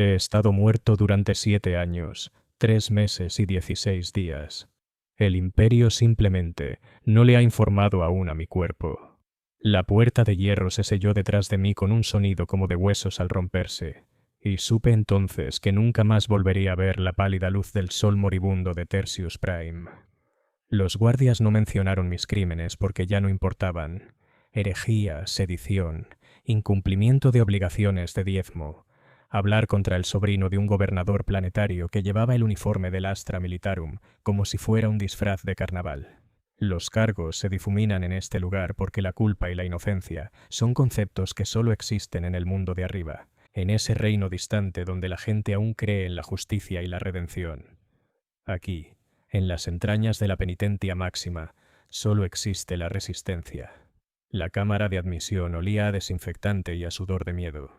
He estado muerto durante 7 años, 3 meses y 16 días. El imperio simplemente no le ha informado aún a mi cuerpo. La puerta de hierro se selló detrás de mí con un sonido como de huesos al romperse, y supe entonces que nunca más volvería a ver la pálida luz del sol moribundo de Tertius Prime. Los guardias no mencionaron mis crímenes porque ya no importaban. Herejía, sedición, incumplimiento de obligaciones de diezmo, hablar contra el sobrino de un gobernador planetario que llevaba el uniforme del Astra Militarum como si fuera un disfraz de carnaval. Los cargos se difuminan en este lugar porque la culpa y la inocencia son conceptos que solo existen en el mundo de arriba, en ese reino distante donde la gente aún cree en la justicia y la redención. Aquí, en las entrañas de la penitencia máxima, solo existe la resistencia. La cámara de admisión olía a desinfectante y a sudor de miedo,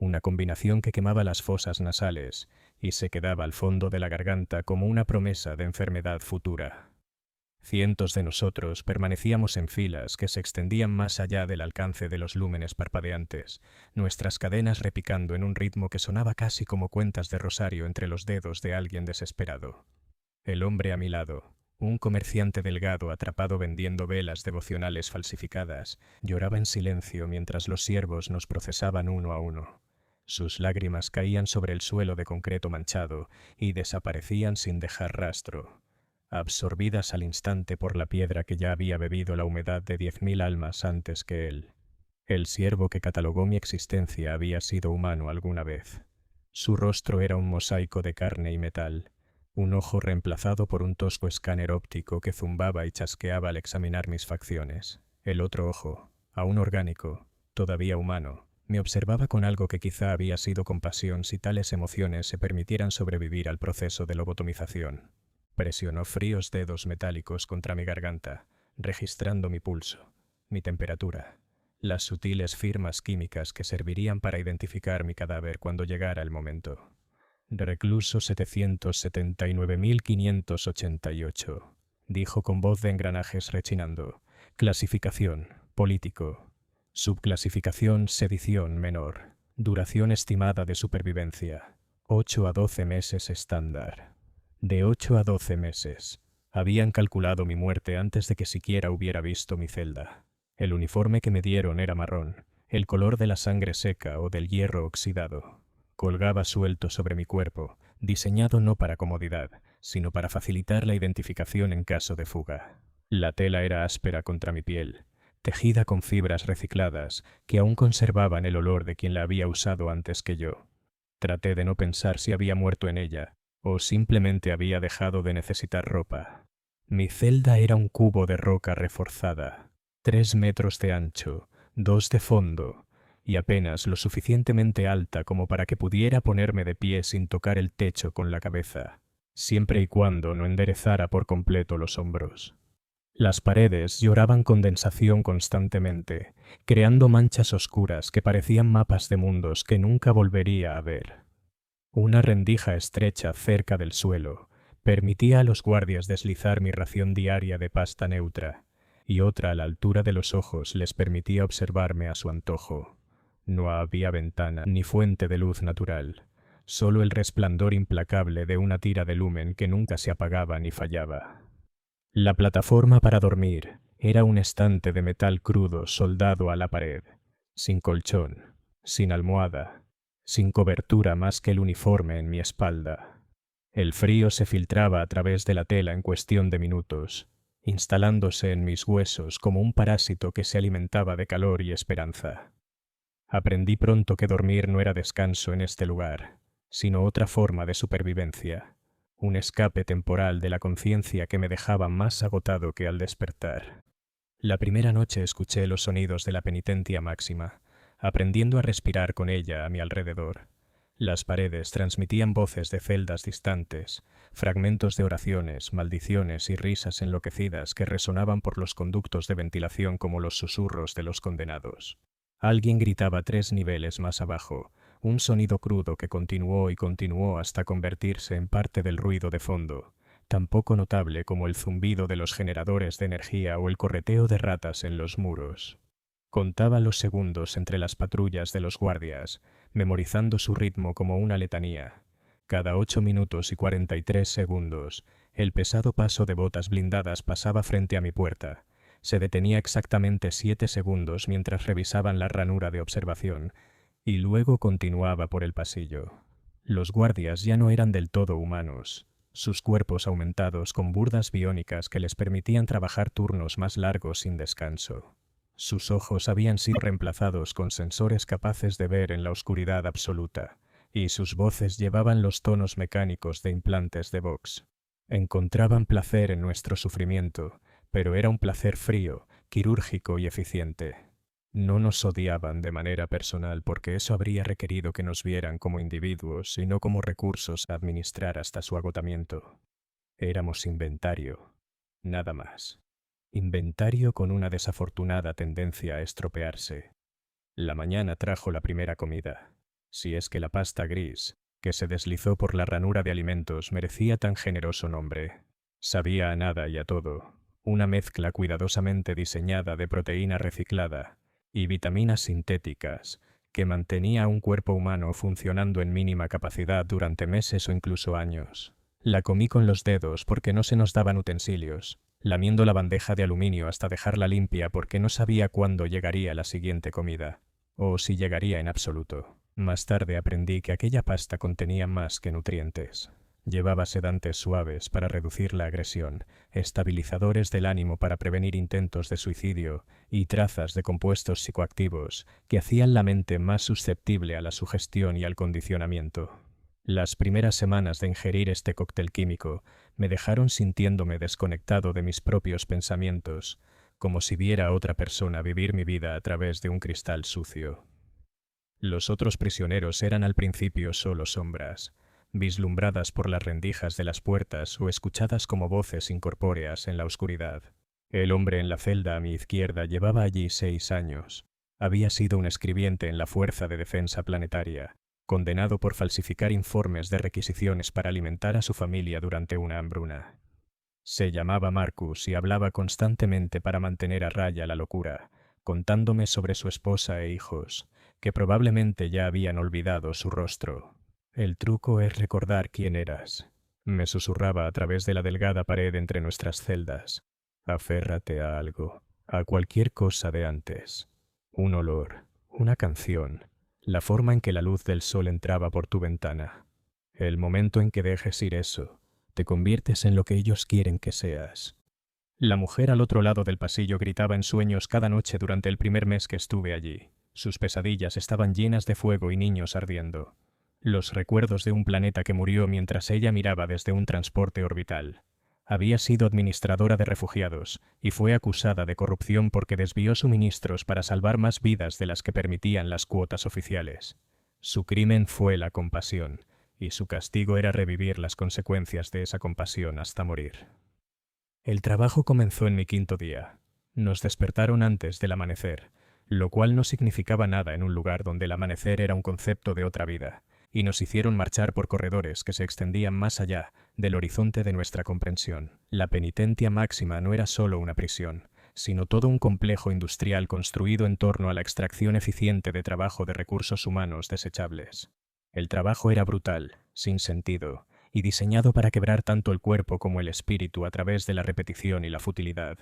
una combinación que quemaba las fosas nasales y se quedaba al fondo de la garganta como una promesa de enfermedad futura. Cientos de nosotros permanecíamos en filas que se extendían más allá del alcance de los lúmenes parpadeantes, nuestras cadenas repicando en un ritmo que sonaba casi como cuentas de rosario entre los dedos de alguien desesperado. El hombre a mi lado, un comerciante delgado atrapado vendiendo velas devocionales falsificadas, lloraba en silencio mientras los siervos nos procesaban uno a uno. Sus lágrimas caían sobre el suelo de concreto manchado y desaparecían sin dejar rastro, absorbidas al instante por la piedra que ya había bebido la humedad de 10.000 almas antes que él. El siervo que catalogó mi existencia había sido humano alguna vez. Su rostro era un mosaico de carne y metal, un ojo reemplazado por un tosco escáner óptico que zumbaba y chasqueaba al examinar mis facciones. El otro ojo, aún orgánico, todavía humano, me observaba con algo que quizá había sido compasión si tales emociones se permitieran sobrevivir al proceso de lobotomización. Presionó fríos dedos metálicos contra mi garganta, registrando mi pulso, mi temperatura, las sutiles firmas químicas que servirían para identificar mi cadáver cuando llegara el momento. Recluso 779.588, dijo con voz de engranajes rechinando. Clasificación, político. Subclasificación, sedición menor. Duración estimada de supervivencia, 8 a 12 meses estándar. De 8 a 12 meses. Habían calculado mi muerte antes de que siquiera hubiera visto mi celda. El uniforme que me dieron era marrón, el color de la sangre seca o del hierro oxidado. Colgaba suelto sobre mi cuerpo, diseñado no para comodidad, sino para facilitar la identificación en caso de fuga. La tela era áspera contra mi piel, tejida con fibras recicladas que aún conservaban el olor de quien la había usado antes que yo. Traté de no pensar si había muerto en ella, o simplemente había dejado de necesitar ropa. Mi celda era un cubo de roca reforzada, 3 metros de ancho, 2 de fondo, y apenas lo suficientemente alta como para que pudiera ponerme de pie sin tocar el techo con la cabeza, siempre y cuando no enderezara por completo los hombros. Las paredes lloraban condensación constantemente, creando manchas oscuras que parecían mapas de mundos que nunca volvería a ver. Una rendija estrecha cerca del suelo permitía a los guardias deslizar mi ración diaria de pasta neutra, y otra a la altura de los ojos les permitía observarme a su antojo. No había ventana ni fuente de luz natural, solo el resplandor implacable de una tira de lumen que nunca se apagaba ni fallaba. La plataforma para dormir era un estante de metal crudo soldado a la pared, sin colchón, sin almohada, sin cobertura más que el uniforme en mi espalda. El frío se filtraba a través de la tela en cuestión de minutos, instalándose en mis huesos como un parásito que se alimentaba de calor y esperanza. Aprendí pronto que dormir no era descanso en este lugar, sino otra forma de supervivencia, un escape temporal de la conciencia que me dejaba más agotado que al despertar. La primera noche escuché los sonidos de la penitencia máxima, aprendiendo a respirar con ella a mi alrededor. Las paredes transmitían voces de celdas distantes, fragmentos de oraciones, maldiciones y risas enloquecidas que resonaban por los conductos de ventilación como los susurros de los condenados. Alguien gritaba 3 niveles más abajo, un sonido crudo que continuó y continuó hasta convertirse en parte del ruido de fondo, tan poco notable como el zumbido de los generadores de energía o el correteo de ratas en los muros. Contaba los segundos entre las patrullas de los guardias, memorizando su ritmo como una letanía. Cada 8 minutos y 43 segundos, el pesado paso de botas blindadas pasaba frente a mi puerta. Se detenía exactamente 7 segundos mientras revisaban la ranura de observación, y luego continuaba por el pasillo. Los guardias ya no eran del todo humanos. Sus cuerpos aumentados con burdas biónicas que les permitían trabajar turnos más largos sin descanso. Sus ojos habían sido reemplazados con sensores capaces de ver en la oscuridad absoluta, y sus voces llevaban los tonos mecánicos de implantes de Vox. Encontraban placer en nuestro sufrimiento, pero era un placer frío, quirúrgico y eficiente. No nos odiaban de manera personal porque eso habría requerido que nos vieran como individuos y no como recursos a administrar hasta su agotamiento. Éramos inventario, nada más. Inventario con una desafortunada tendencia a estropearse. La mañana trajo la primera comida, si es que la pasta gris, que se deslizó por la ranura de alimentos, merecía tan generoso nombre. Sabía a nada y a todo, una mezcla cuidadosamente diseñada de proteína reciclada y vitaminas sintéticas que mantenía a un cuerpo humano funcionando en mínima capacidad durante meses o incluso años. La comí con los dedos porque no se nos daban utensilios, lamiendo la bandeja de aluminio hasta dejarla limpia porque no sabía cuándo llegaría la siguiente comida, o si llegaría en absoluto. Más tarde aprendí que aquella pasta contenía más que nutrientes. Llevaba sedantes suaves para reducir la agresión, estabilizadores del ánimo para prevenir intentos de suicidio y trazas de compuestos psicoactivos que hacían la mente más susceptible a la sugestión y al condicionamiento. Las primeras semanas de ingerir este cóctel químico me dejaron sintiéndome desconectado de mis propios pensamientos, como si viera a otra persona vivir mi vida a través de un cristal sucio. Los otros prisioneros eran al principio solo sombras, vislumbradas por las rendijas de las puertas o escuchadas como voces incorpóreas en la oscuridad. El hombre en la celda a mi izquierda llevaba allí 6 años. Había sido un escribiente en la Fuerza de Defensa Planetaria, condenado por falsificar informes de requisiciones para alimentar a su familia durante una hambruna. Se llamaba Marcus y hablaba constantemente para mantener a raya la locura, contándome sobre su esposa e hijos, que probablemente ya habían olvidado su rostro. El truco es recordar quién eras, me susurraba a través de la delgada pared entre nuestras celdas. Aférrate a algo, a cualquier cosa de antes. Un olor, una canción, la forma en que la luz del sol entraba por tu ventana. El momento en que dejes ir eso, te conviertes en lo que ellos quieren que seas. La mujer al otro lado del pasillo gritaba en sueños cada noche durante el primer mes que estuve allí. Sus pesadillas estaban llenas de fuego y niños ardiendo. Los recuerdos de un planeta que murió mientras ella miraba desde un transporte orbital. Había sido administradora de refugiados y fue acusada de corrupción porque desvió suministros para salvar más vidas de las que permitían las cuotas oficiales. Su crimen fue la compasión, y su castigo era revivir las consecuencias de esa compasión hasta morir. El trabajo comenzó en mi 5.º día. Nos despertaron antes del amanecer, lo cual no significaba nada en un lugar donde el amanecer era un concepto de otra vida, y nos hicieron marchar por corredores que se extendían más allá del horizonte de nuestra comprensión. La penitencia máxima no era solo una prisión, sino todo un complejo industrial construido en torno a la extracción eficiente de trabajo de recursos humanos desechables. El trabajo era brutal, sin sentido, y diseñado para quebrar tanto el cuerpo como el espíritu a través de la repetición y la futilidad.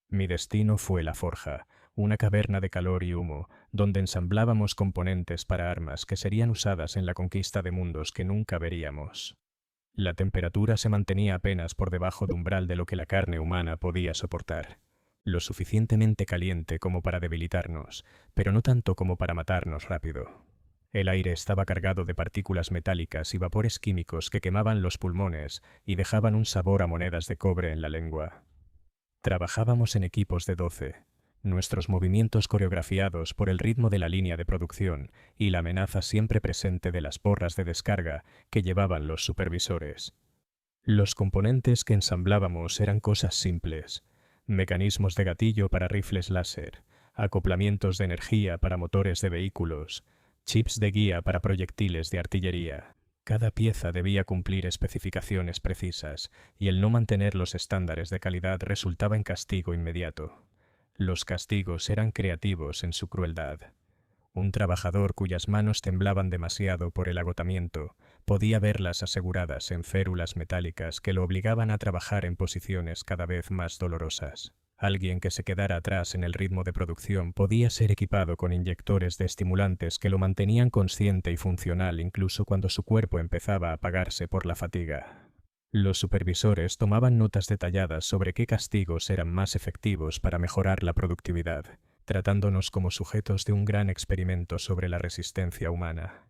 Mi destino fue la forja, una caverna de calor y humo, donde ensamblábamos componentes para armas que serían usadas en la conquista de mundos que nunca veríamos. La temperatura se mantenía apenas por debajo del umbral de lo que la carne humana podía soportar. Lo suficientemente caliente como para debilitarnos, pero no tanto como para matarnos rápido. El aire estaba cargado de partículas metálicas y vapores químicos que quemaban los pulmones y dejaban un sabor a monedas de cobre en la lengua. Trabajábamos en equipos de 12, nuestros movimientos coreografiados por el ritmo de la línea de producción y la amenaza siempre presente de las porras de descarga que llevaban los supervisores. Los componentes que ensamblábamos eran cosas simples: mecanismos de gatillo para rifles láser, acoplamientos de energía para motores de vehículos, chips de guía para proyectiles de artillería. Cada pieza debía cumplir especificaciones precisas, y el no mantener los estándares de calidad resultaba en castigo inmediato. Los castigos eran creativos en su crueldad. Un trabajador cuyas manos temblaban demasiado por el agotamiento podía verlas aseguradas en férulas metálicas que lo obligaban a trabajar en posiciones cada vez más dolorosas. Alguien que se quedara atrás en el ritmo de producción podía ser equipado con inyectores de estimulantes que lo mantenían consciente y funcional incluso cuando su cuerpo empezaba a apagarse por la fatiga. Los supervisores tomaban notas detalladas sobre qué castigos eran más efectivos para mejorar la productividad, tratándonos como sujetos de un gran experimento sobre la resistencia humana.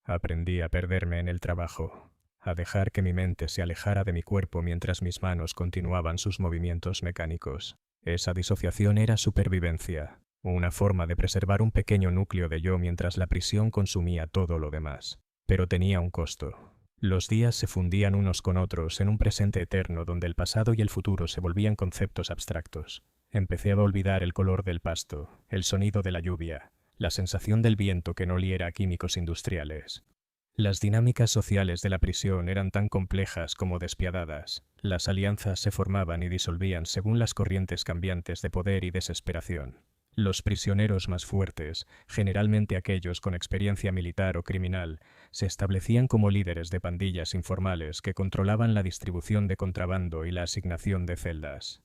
Aprendí a perderme en el trabajo, a dejar que mi mente se alejara de mi cuerpo mientras mis manos continuaban sus movimientos mecánicos. Esa disociación era supervivencia, una forma de preservar un pequeño núcleo de yo mientras la prisión consumía todo lo demás. Pero tenía un costo. Los días se fundían unos con otros en un presente eterno donde el pasado y el futuro se volvían conceptos abstractos. Empecé a olvidar el color del pasto, el sonido de la lluvia, la sensación del viento que no oliera a químicos industriales. Las dinámicas sociales de la prisión eran tan complejas como despiadadas. Las alianzas se formaban y disolvían según las corrientes cambiantes de poder y desesperación. Los prisioneros más fuertes, generalmente aquellos con experiencia militar o criminal, se establecían como líderes de pandillas informales que controlaban la distribución de contrabando y la asignación de celdas.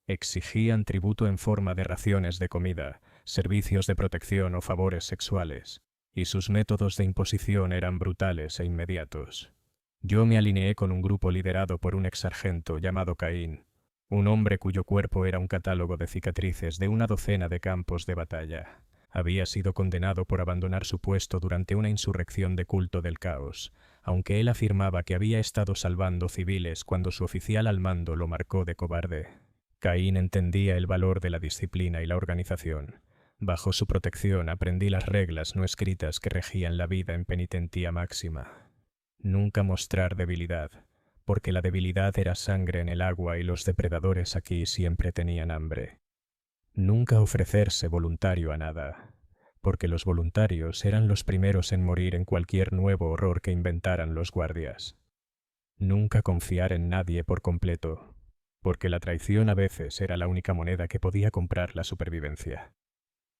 Exigían tributo en forma de raciones de comida, servicios de protección o favores sexuales, y sus métodos de imposición eran brutales e inmediatos. Yo me alineé con un grupo liderado por un exsargento llamado Caín, un hombre cuyo cuerpo era un catálogo de cicatrices de una docena de campos de batalla. Había sido condenado por abandonar su puesto durante una insurrección de culto del caos, aunque él afirmaba que había estado salvando civiles cuando su oficial al mando lo marcó de cobarde. Caín entendía el valor de la disciplina y la organización. Bajo su protección aprendí las reglas no escritas que regían la vida en penitencia máxima. Nunca mostrar debilidad, porque la debilidad era sangre en el agua y los depredadores aquí siempre tenían hambre. Nunca ofrecerse voluntario a nada, porque los voluntarios eran los primeros en morir en cualquier nuevo horror que inventaran los guardias. Nunca confiar en nadie por completo, porque la traición a veces era la única moneda que podía comprar la supervivencia.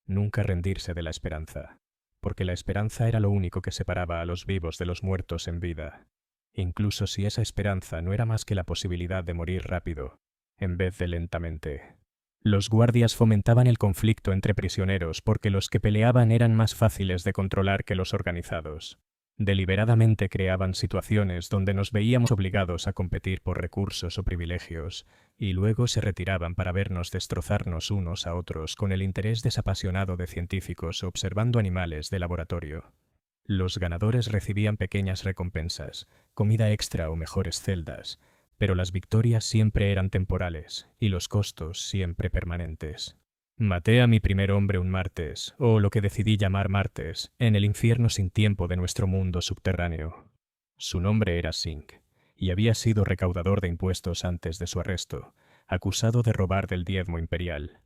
Nunca rendirse de la esperanza, porque la esperanza era lo único que separaba a los vivos de los muertos en vida, incluso si esa esperanza no era más que la posibilidad de morir rápido, en vez de lentamente. Los guardias fomentaban el conflicto entre prisioneros porque los que peleaban eran más fáciles de controlar que los organizados. Deliberadamente creaban situaciones donde nos veíamos obligados a competir por recursos o privilegios, y luego se retiraban para vernos destrozarnos unos a otros con el interés desapasionado de científicos observando animales de laboratorio. Los ganadores recibían pequeñas recompensas, comida extra o mejores celdas, pero las victorias siempre eran temporales y los costos siempre permanentes. Maté a mi primer hombre un martes, o lo que decidí llamar martes, en el infierno sin tiempo de nuestro mundo subterráneo. Su nombre era Sink, y había sido recaudador de impuestos antes de su arresto, acusado de robar del diezmo imperial.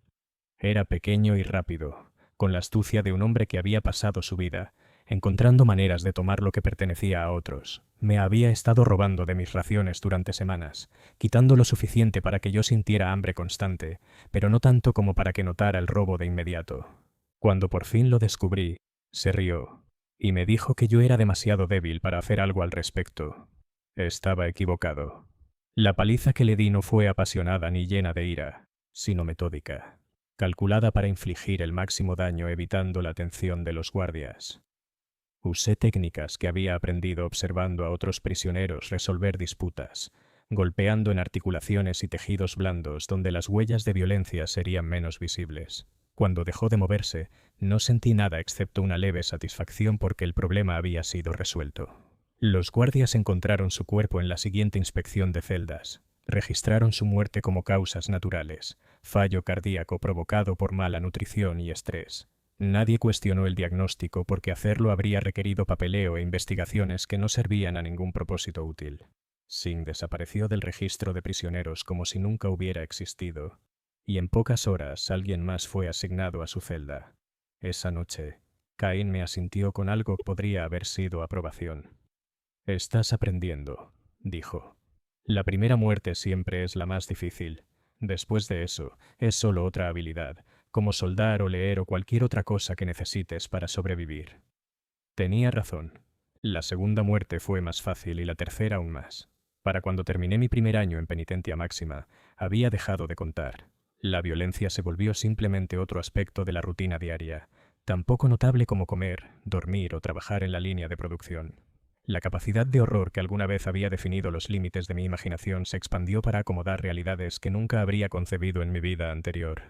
Era pequeño y rápido, con la astucia de un hombre que había pasado su vida, encontrando maneras de tomar lo que pertenecía a otros. Me había estado robando de mis raciones durante semanas, quitando lo suficiente para que yo sintiera hambre constante, pero no tanto como para que notara el robo de inmediato. Cuando por fin lo descubrí, se rió, y me dijo que yo era demasiado débil para hacer algo al respecto. Estaba equivocado. La paliza que le di no fue apasionada ni llena de ira, sino metódica, calculada para infligir el máximo daño evitando la atención de los guardias. Usé técnicas que había aprendido observando a otros prisioneros resolver disputas, golpeando en articulaciones y tejidos blandos donde las huellas de violencia serían menos visibles. Cuando dejó de moverse, no sentí nada excepto una leve satisfacción porque el problema había sido resuelto. Los guardias encontraron su cuerpo en la siguiente inspección de celdas. Registraron su muerte como causas naturales, fallo cardíaco provocado por mala nutrición y estrés. Nadie cuestionó el diagnóstico porque hacerlo habría requerido papeleo e investigaciones que no servían a ningún propósito útil. Singh desapareció del registro de prisioneros como si nunca hubiera existido, y en pocas horas alguien más fue asignado a su celda. Esa noche, Caín me asintió con algo que podría haber sido aprobación. «Estás aprendiendo», dijo. «La primera muerte siempre es la más difícil. Después de eso, es solo otra habilidad, como soldar o leer o cualquier otra cosa que necesites para sobrevivir. Tenía razón. La segunda muerte fue más fácil y la tercera aún más. Para cuando terminé mi primer año en penitencia máxima, había dejado de contar. La violencia se volvió simplemente otro aspecto de la rutina diaria, tan poco notable como comer, dormir o trabajar en la línea de producción. La capacidad de horror que alguna vez había definido los límites de mi imaginación se expandió para acomodar realidades que nunca habría concebido en mi vida anterior.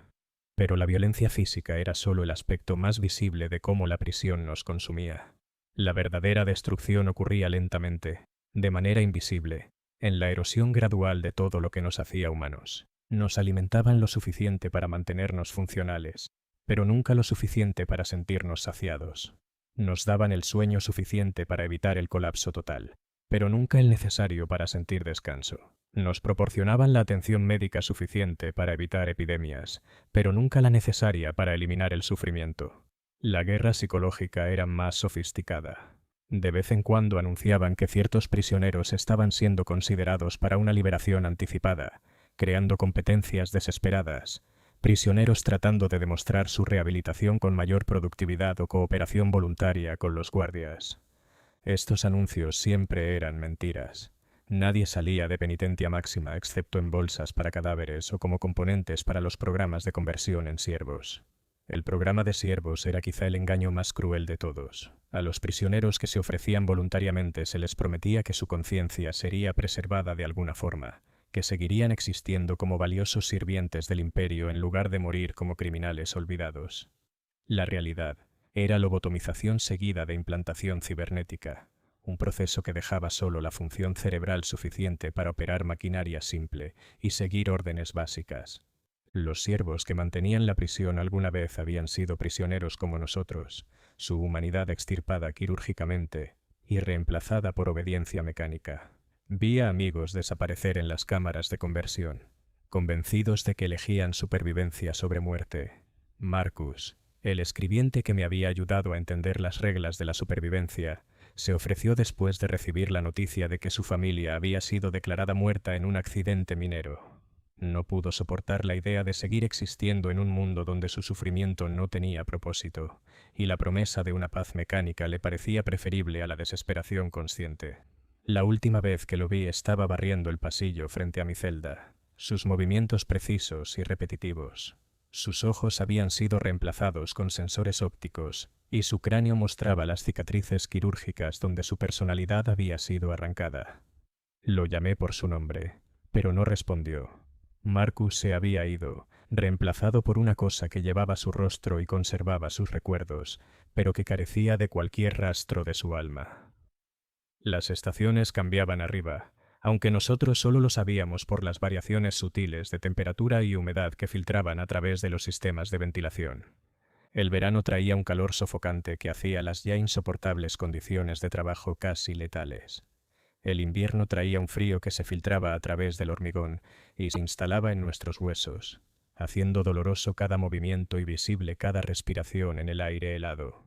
Pero la violencia física era solo el aspecto más visible de cómo la prisión nos consumía. La verdadera destrucción ocurría lentamente, de manera invisible, en la erosión gradual de todo lo que nos hacía humanos. Nos alimentaban lo suficiente para mantenernos funcionales, pero nunca lo suficiente para sentirnos saciados. Nos daban el sueño suficiente para evitar el colapso total, pero nunca el necesario para sentir descanso. Nos proporcionaban la atención médica suficiente para evitar epidemias, pero nunca la necesaria para eliminar el sufrimiento. La guerra psicológica era más sofisticada. De vez en cuando anunciaban que ciertos prisioneros estaban siendo considerados para una liberación anticipada, creando competencias desesperadas, prisioneros tratando de demostrar su rehabilitación con mayor productividad o cooperación voluntaria con los guardias. Estos anuncios siempre eran mentiras. Nadie salía de penitencia máxima excepto en bolsas para cadáveres o como componentes para los programas de conversión en siervos. El programa de siervos era quizá el engaño más cruel de todos. A los prisioneros que se ofrecían voluntariamente se les prometía que su conciencia sería preservada de alguna forma, que seguirían existiendo como valiosos sirvientes del imperio en lugar de morir como criminales olvidados. La realidad era lobotomización seguida de implantación cibernética, un proceso que dejaba solo la función cerebral suficiente para operar maquinaria simple y seguir órdenes básicas. Los siervos que mantenían la prisión alguna vez habían sido prisioneros como nosotros, su humanidad extirpada quirúrgicamente y reemplazada por obediencia mecánica. Vi a amigos desaparecer en las cámaras de conversión, convencidos de que elegían supervivencia sobre muerte. Marcus, el escribiente que me había ayudado a entender las reglas de la supervivencia, se ofreció después de recibir la noticia de que su familia había sido declarada muerta en un accidente minero. No pudo soportar la idea de seguir existiendo en un mundo donde su sufrimiento no tenía propósito, y la promesa de una paz mecánica le parecía preferible a la desesperación consciente. La última vez que lo vi estaba barriendo el pasillo frente a mi celda, sus movimientos precisos y repetitivos. Sus ojos habían sido reemplazados con sensores ópticos, y su cráneo mostraba las cicatrices quirúrgicas donde su personalidad había sido arrancada. Lo llamé por su nombre, pero no respondió. Marcus se había ido, reemplazado por una cosa que llevaba su rostro y conservaba sus recuerdos, pero que carecía de cualquier rastro de su alma. Las estaciones cambiaban arriba, aunque nosotros solo lo sabíamos por las variaciones sutiles de temperatura y humedad que filtraban a través de los sistemas de ventilación. El verano traía un calor sofocante que hacía las ya insoportables condiciones de trabajo casi letales. El invierno traía un frío que se filtraba a través del hormigón y se instalaba en nuestros huesos, haciendo doloroso cada movimiento y visible cada respiración en el aire helado.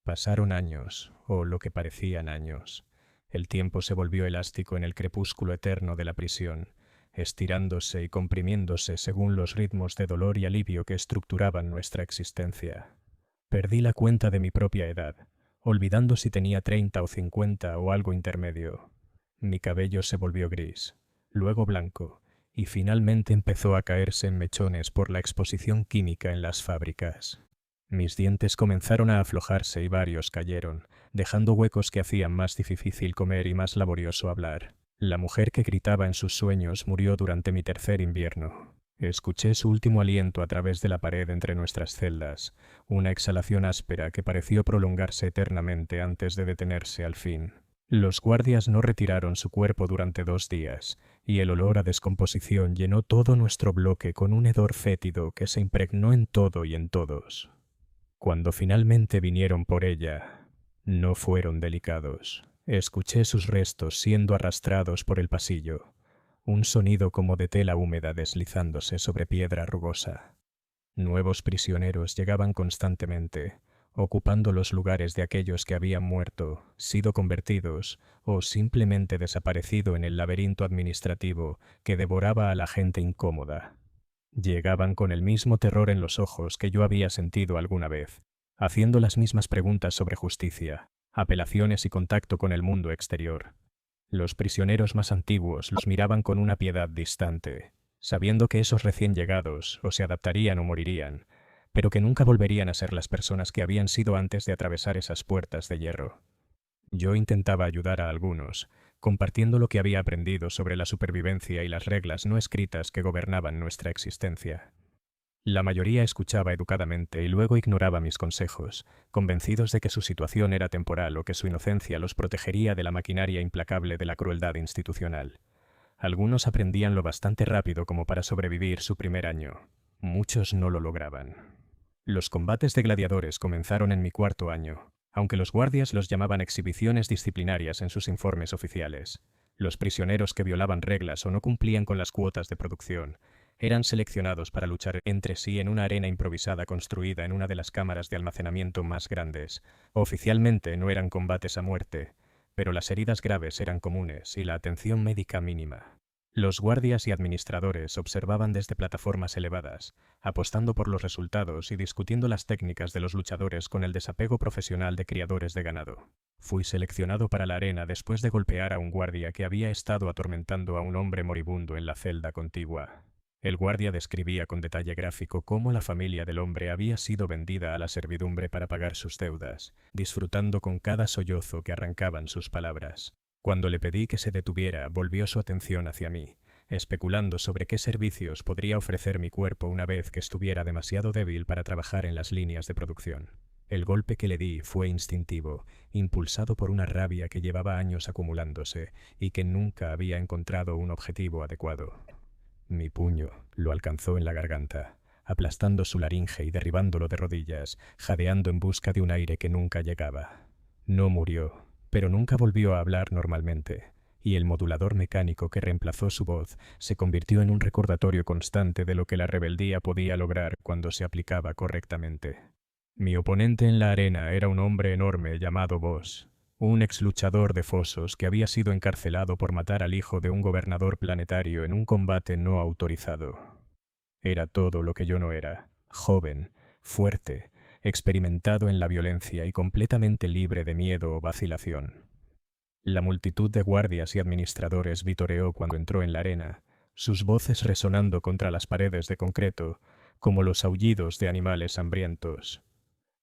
Pasaron años, o lo que parecían años. El tiempo se volvió elástico en el crepúsculo eterno de la prisión, estirándose y comprimiéndose según los ritmos de dolor y alivio que estructuraban nuestra existencia. Perdí la cuenta de mi propia edad, olvidando si tenía 30 o 50 o algo intermedio. Mi cabello se volvió gris, luego blanco, y finalmente empezó a caerse en mechones por la exposición química en las fábricas. Mis dientes comenzaron a aflojarse y varios cayeron, dejando huecos que hacían más difícil comer y más laborioso hablar. La mujer que gritaba en sus sueños murió durante mi tercer invierno. Escuché su último aliento a través de la pared entre nuestras celdas, una exhalación áspera que pareció prolongarse eternamente antes de detenerse al fin. Los guardias no retiraron su cuerpo durante 2 días, y el olor a descomposición llenó todo nuestro bloque con un hedor fétido que se impregnó en todo y en todos. Cuando finalmente vinieron por ella, no fueron delicados. Escuché sus restos siendo arrastrados por el pasillo, un sonido como de tela húmeda deslizándose sobre piedra rugosa. Nuevos prisioneros llegaban constantemente, ocupando los lugares de aquellos que habían muerto, sido convertidos o simplemente desaparecido en el laberinto administrativo que devoraba a la gente incómoda. Llegaban con el mismo terror en los ojos que yo había sentido alguna vez, haciendo las mismas preguntas sobre justicia, apelaciones y contacto con el mundo exterior. Los prisioneros más antiguos los miraban con una piedad distante, sabiendo que esos recién llegados o se adaptarían o morirían, pero que nunca volverían a ser las personas que habían sido antes de atravesar esas puertas de hierro. Yo intentaba ayudar a algunos, compartiendo lo que había aprendido sobre la supervivencia y las reglas no escritas que gobernaban nuestra existencia. La mayoría escuchaba educadamente y luego ignoraba mis consejos, convencidos de que su situación era temporal o que su inocencia los protegería de la maquinaria implacable de la crueldad institucional. Algunos aprendían lo bastante rápido como para sobrevivir su primer año. Muchos no lo lograban. Los combates de gladiadores comenzaron en mi cuarto año, aunque los guardias los llamaban exhibiciones disciplinarias en sus informes oficiales. Los prisioneros que violaban reglas o no cumplían con las cuotas de producción eran seleccionados para luchar entre sí en una arena improvisada construida en una de las cámaras de almacenamiento más grandes. Oficialmente no eran combates a muerte, pero las heridas graves eran comunes y la atención médica mínima. Los guardias y administradores observaban desde plataformas elevadas, apostando por los resultados y discutiendo las técnicas de los luchadores con el desapego profesional de criadores de ganado. Fui seleccionado para la arena después de golpear a un guardia que había estado atormentando a un hombre moribundo en la celda contigua. El guardia describía con detalle gráfico cómo la familia del hombre había sido vendida a la servidumbre para pagar sus deudas, disfrutando con cada sollozo que arrancaban sus palabras. Cuando le pedí que se detuviera, volvió su atención hacia mí, especulando sobre qué servicios podría ofrecer mi cuerpo una vez que estuviera demasiado débil para trabajar en las líneas de producción. El golpe que le di fue instintivo, impulsado por una rabia que llevaba años acumulándose y que nunca había encontrado un objetivo adecuado. Mi puño lo alcanzó en la garganta, aplastando su laringe y derribándolo de rodillas, jadeando en busca de un aire que nunca llegaba. No murió, pero nunca volvió a hablar normalmente, y el modulador mecánico que reemplazó su voz se convirtió en un recordatorio constante de lo que la rebeldía podía lograr cuando se aplicaba correctamente. Mi oponente en la arena era un hombre enorme llamado Boss, un exluchador de fosos que había sido encarcelado por matar al hijo de un gobernador planetario en un combate no autorizado. Era todo lo que yo no era: joven, fuerte, experimentado en la violencia y completamente libre de miedo o vacilación. La multitud de guardias y administradores vitoreó cuando entró en la arena, sus voces resonando contra las paredes de concreto, como los aullidos de animales hambrientos.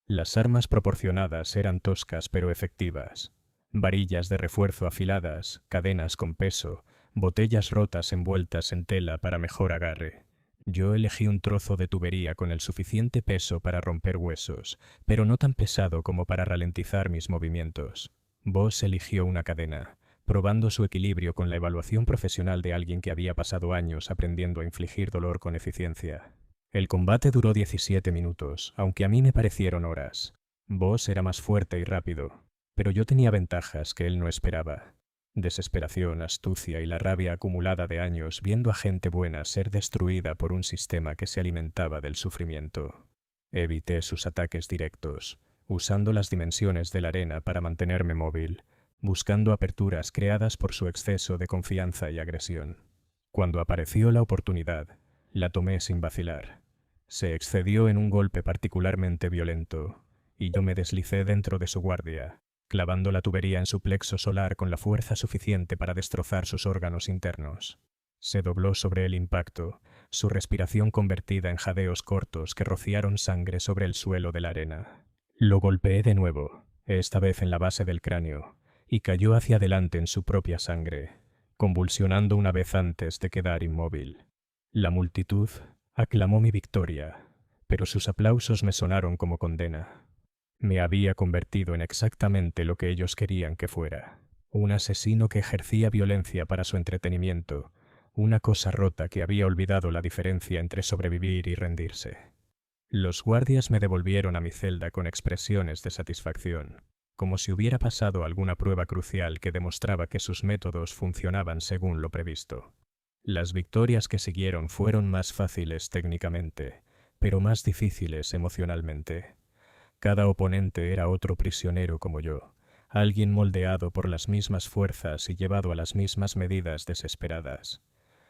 Las armas proporcionadas eran toscas pero efectivas: varillas de refuerzo afiladas, cadenas con peso, botellas rotas envueltas en tela para mejor agarre. Yo elegí un trozo de tubería con el suficiente peso para romper huesos, pero no tan pesado como para ralentizar mis movimientos. Boss eligió una cadena, probando su equilibrio con la evaluación profesional de alguien que había pasado años aprendiendo a infligir dolor con eficiencia. El combate duró 17 minutos, aunque a mí me parecieron horas. Boss era más fuerte y rápido, pero yo tenía ventajas que él no esperaba: desesperación, astucia y la rabia acumulada de años viendo a gente buena ser destruida por un sistema que se alimentaba del sufrimiento. Evité sus ataques directos, usando las dimensiones de la arena para mantenerme móvil, buscando aperturas creadas por su exceso de confianza y agresión. Cuando apareció la oportunidad, la tomé sin vacilar. Se excedió en un golpe particularmente violento, y yo me deslicé dentro de su guardia, clavando la tubería en su plexo solar con la fuerza suficiente para destrozar sus órganos internos. Se dobló sobre el impacto, su respiración convertida en jadeos cortos que rociaron sangre sobre el suelo de la arena. Lo golpeé de nuevo, esta vez en la base del cráneo, y cayó hacia adelante en su propia sangre, convulsionando una vez antes de quedar inmóvil. La multitud aclamó mi victoria, pero sus aplausos me sonaron como condena. Me había convertido en exactamente lo que ellos querían que fuera: un asesino que ejercía violencia para su entretenimiento, una cosa rota que había olvidado la diferencia entre sobrevivir y rendirse. Los guardias me devolvieron a mi celda con expresiones de satisfacción, como si hubiera pasado alguna prueba crucial que demostraba que sus métodos funcionaban según lo previsto. Las victorias que siguieron fueron más fáciles técnicamente, pero más difíciles emocionalmente. Cada oponente era otro prisionero como yo, alguien moldeado por las mismas fuerzas y llevado a las mismas medidas desesperadas.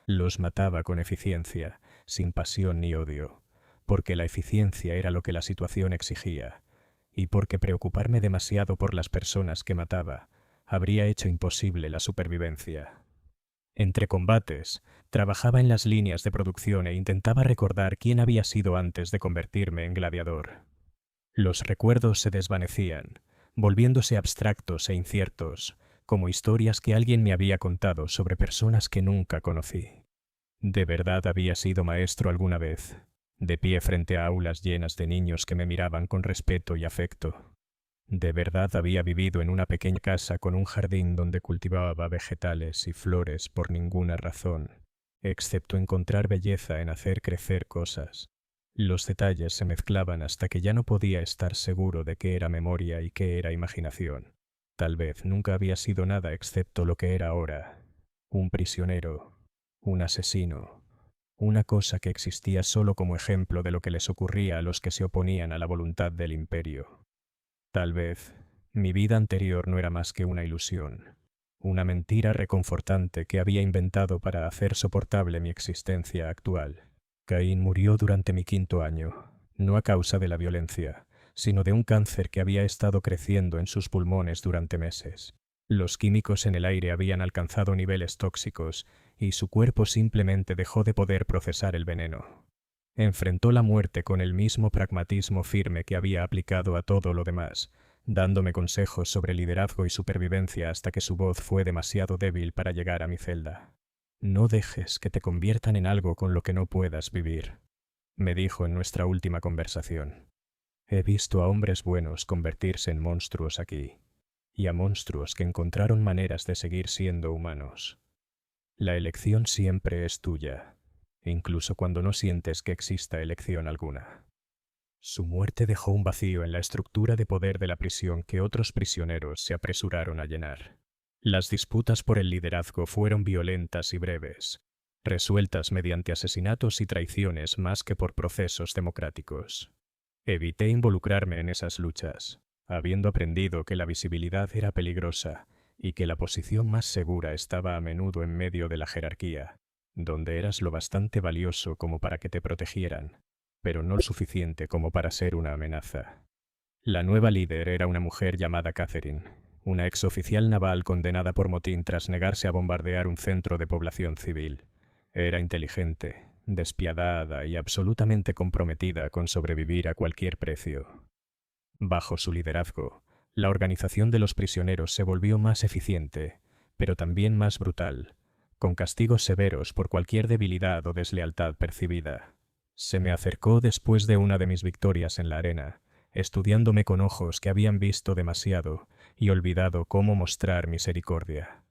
Los mataba con eficiencia, sin pasión ni odio, porque la eficiencia era lo que la situación exigía, y porque preocuparme demasiado por las personas que mataba habría hecho imposible la supervivencia. Entre combates, trabajaba en las líneas de producción e intentaba recordar quién había sido antes de convertirme en gladiador. Los recuerdos se desvanecían, volviéndose abstractos e inciertos, como historias que alguien me había contado sobre personas que nunca conocí. ¿De verdad había sido maestro alguna vez, de pie frente a aulas llenas de niños que me miraban con respeto y afecto? ¿De verdad había vivido en una pequeña casa con un jardín donde cultivaba vegetales y flores por ninguna razón, excepto encontrar belleza en hacer crecer cosas? Los detalles se mezclaban hasta que ya no podía estar seguro de qué era memoria y qué era imaginación. Tal vez nunca había sido nada excepto lo que era ahora: un prisionero, un asesino, una cosa que existía solo como ejemplo de lo que les ocurría a los que se oponían a la voluntad del imperio. Tal vez mi vida anterior no era más que una ilusión, una mentira reconfortante que había inventado para hacer soportable mi existencia actual. Caín murió durante mi 5.º año, no a causa de la violencia, sino de un cáncer que había estado creciendo en sus pulmones durante meses. Los químicos en el aire habían alcanzado niveles tóxicos y su cuerpo simplemente dejó de poder procesar el veneno. Enfrentó la muerte con el mismo pragmatismo firme que había aplicado a todo lo demás, dándome consejos sobre liderazgo y supervivencia hasta que su voz fue demasiado débil para llegar a mi celda. «No dejes que te conviertan en algo con lo que no puedas vivir», me dijo en nuestra última conversación. «He visto a hombres buenos convertirse en monstruos aquí, y a monstruos que encontraron maneras de seguir siendo humanos. La elección siempre es tuya, incluso cuando no sientes que exista elección alguna». Su muerte dejó un vacío en la estructura de poder de la prisión que otros prisioneros se apresuraron a llenar. Las disputas por el liderazgo fueron violentas y breves, resueltas mediante asesinatos y traiciones más que por procesos democráticos. Evité involucrarme en esas luchas, habiendo aprendido que la visibilidad era peligrosa y que la posición más segura estaba a menudo en medio de la jerarquía, donde eras lo bastante valioso como para que te protegieran, pero no lo suficiente como para ser una amenaza. La nueva líder era una mujer llamada Catherine, una exoficial naval condenada por motín tras negarse a bombardear un centro de población civil. Era inteligente, despiadada y absolutamente comprometida con sobrevivir a cualquier precio. Bajo su liderazgo, la organización de los prisioneros se volvió más eficiente, pero también más brutal, con castigos severos por cualquier debilidad o deslealtad percibida. Se me acercó después de una de mis victorias en la arena, estudiándome con ojos que habían visto demasiado y olvidado cómo mostrar misericordia.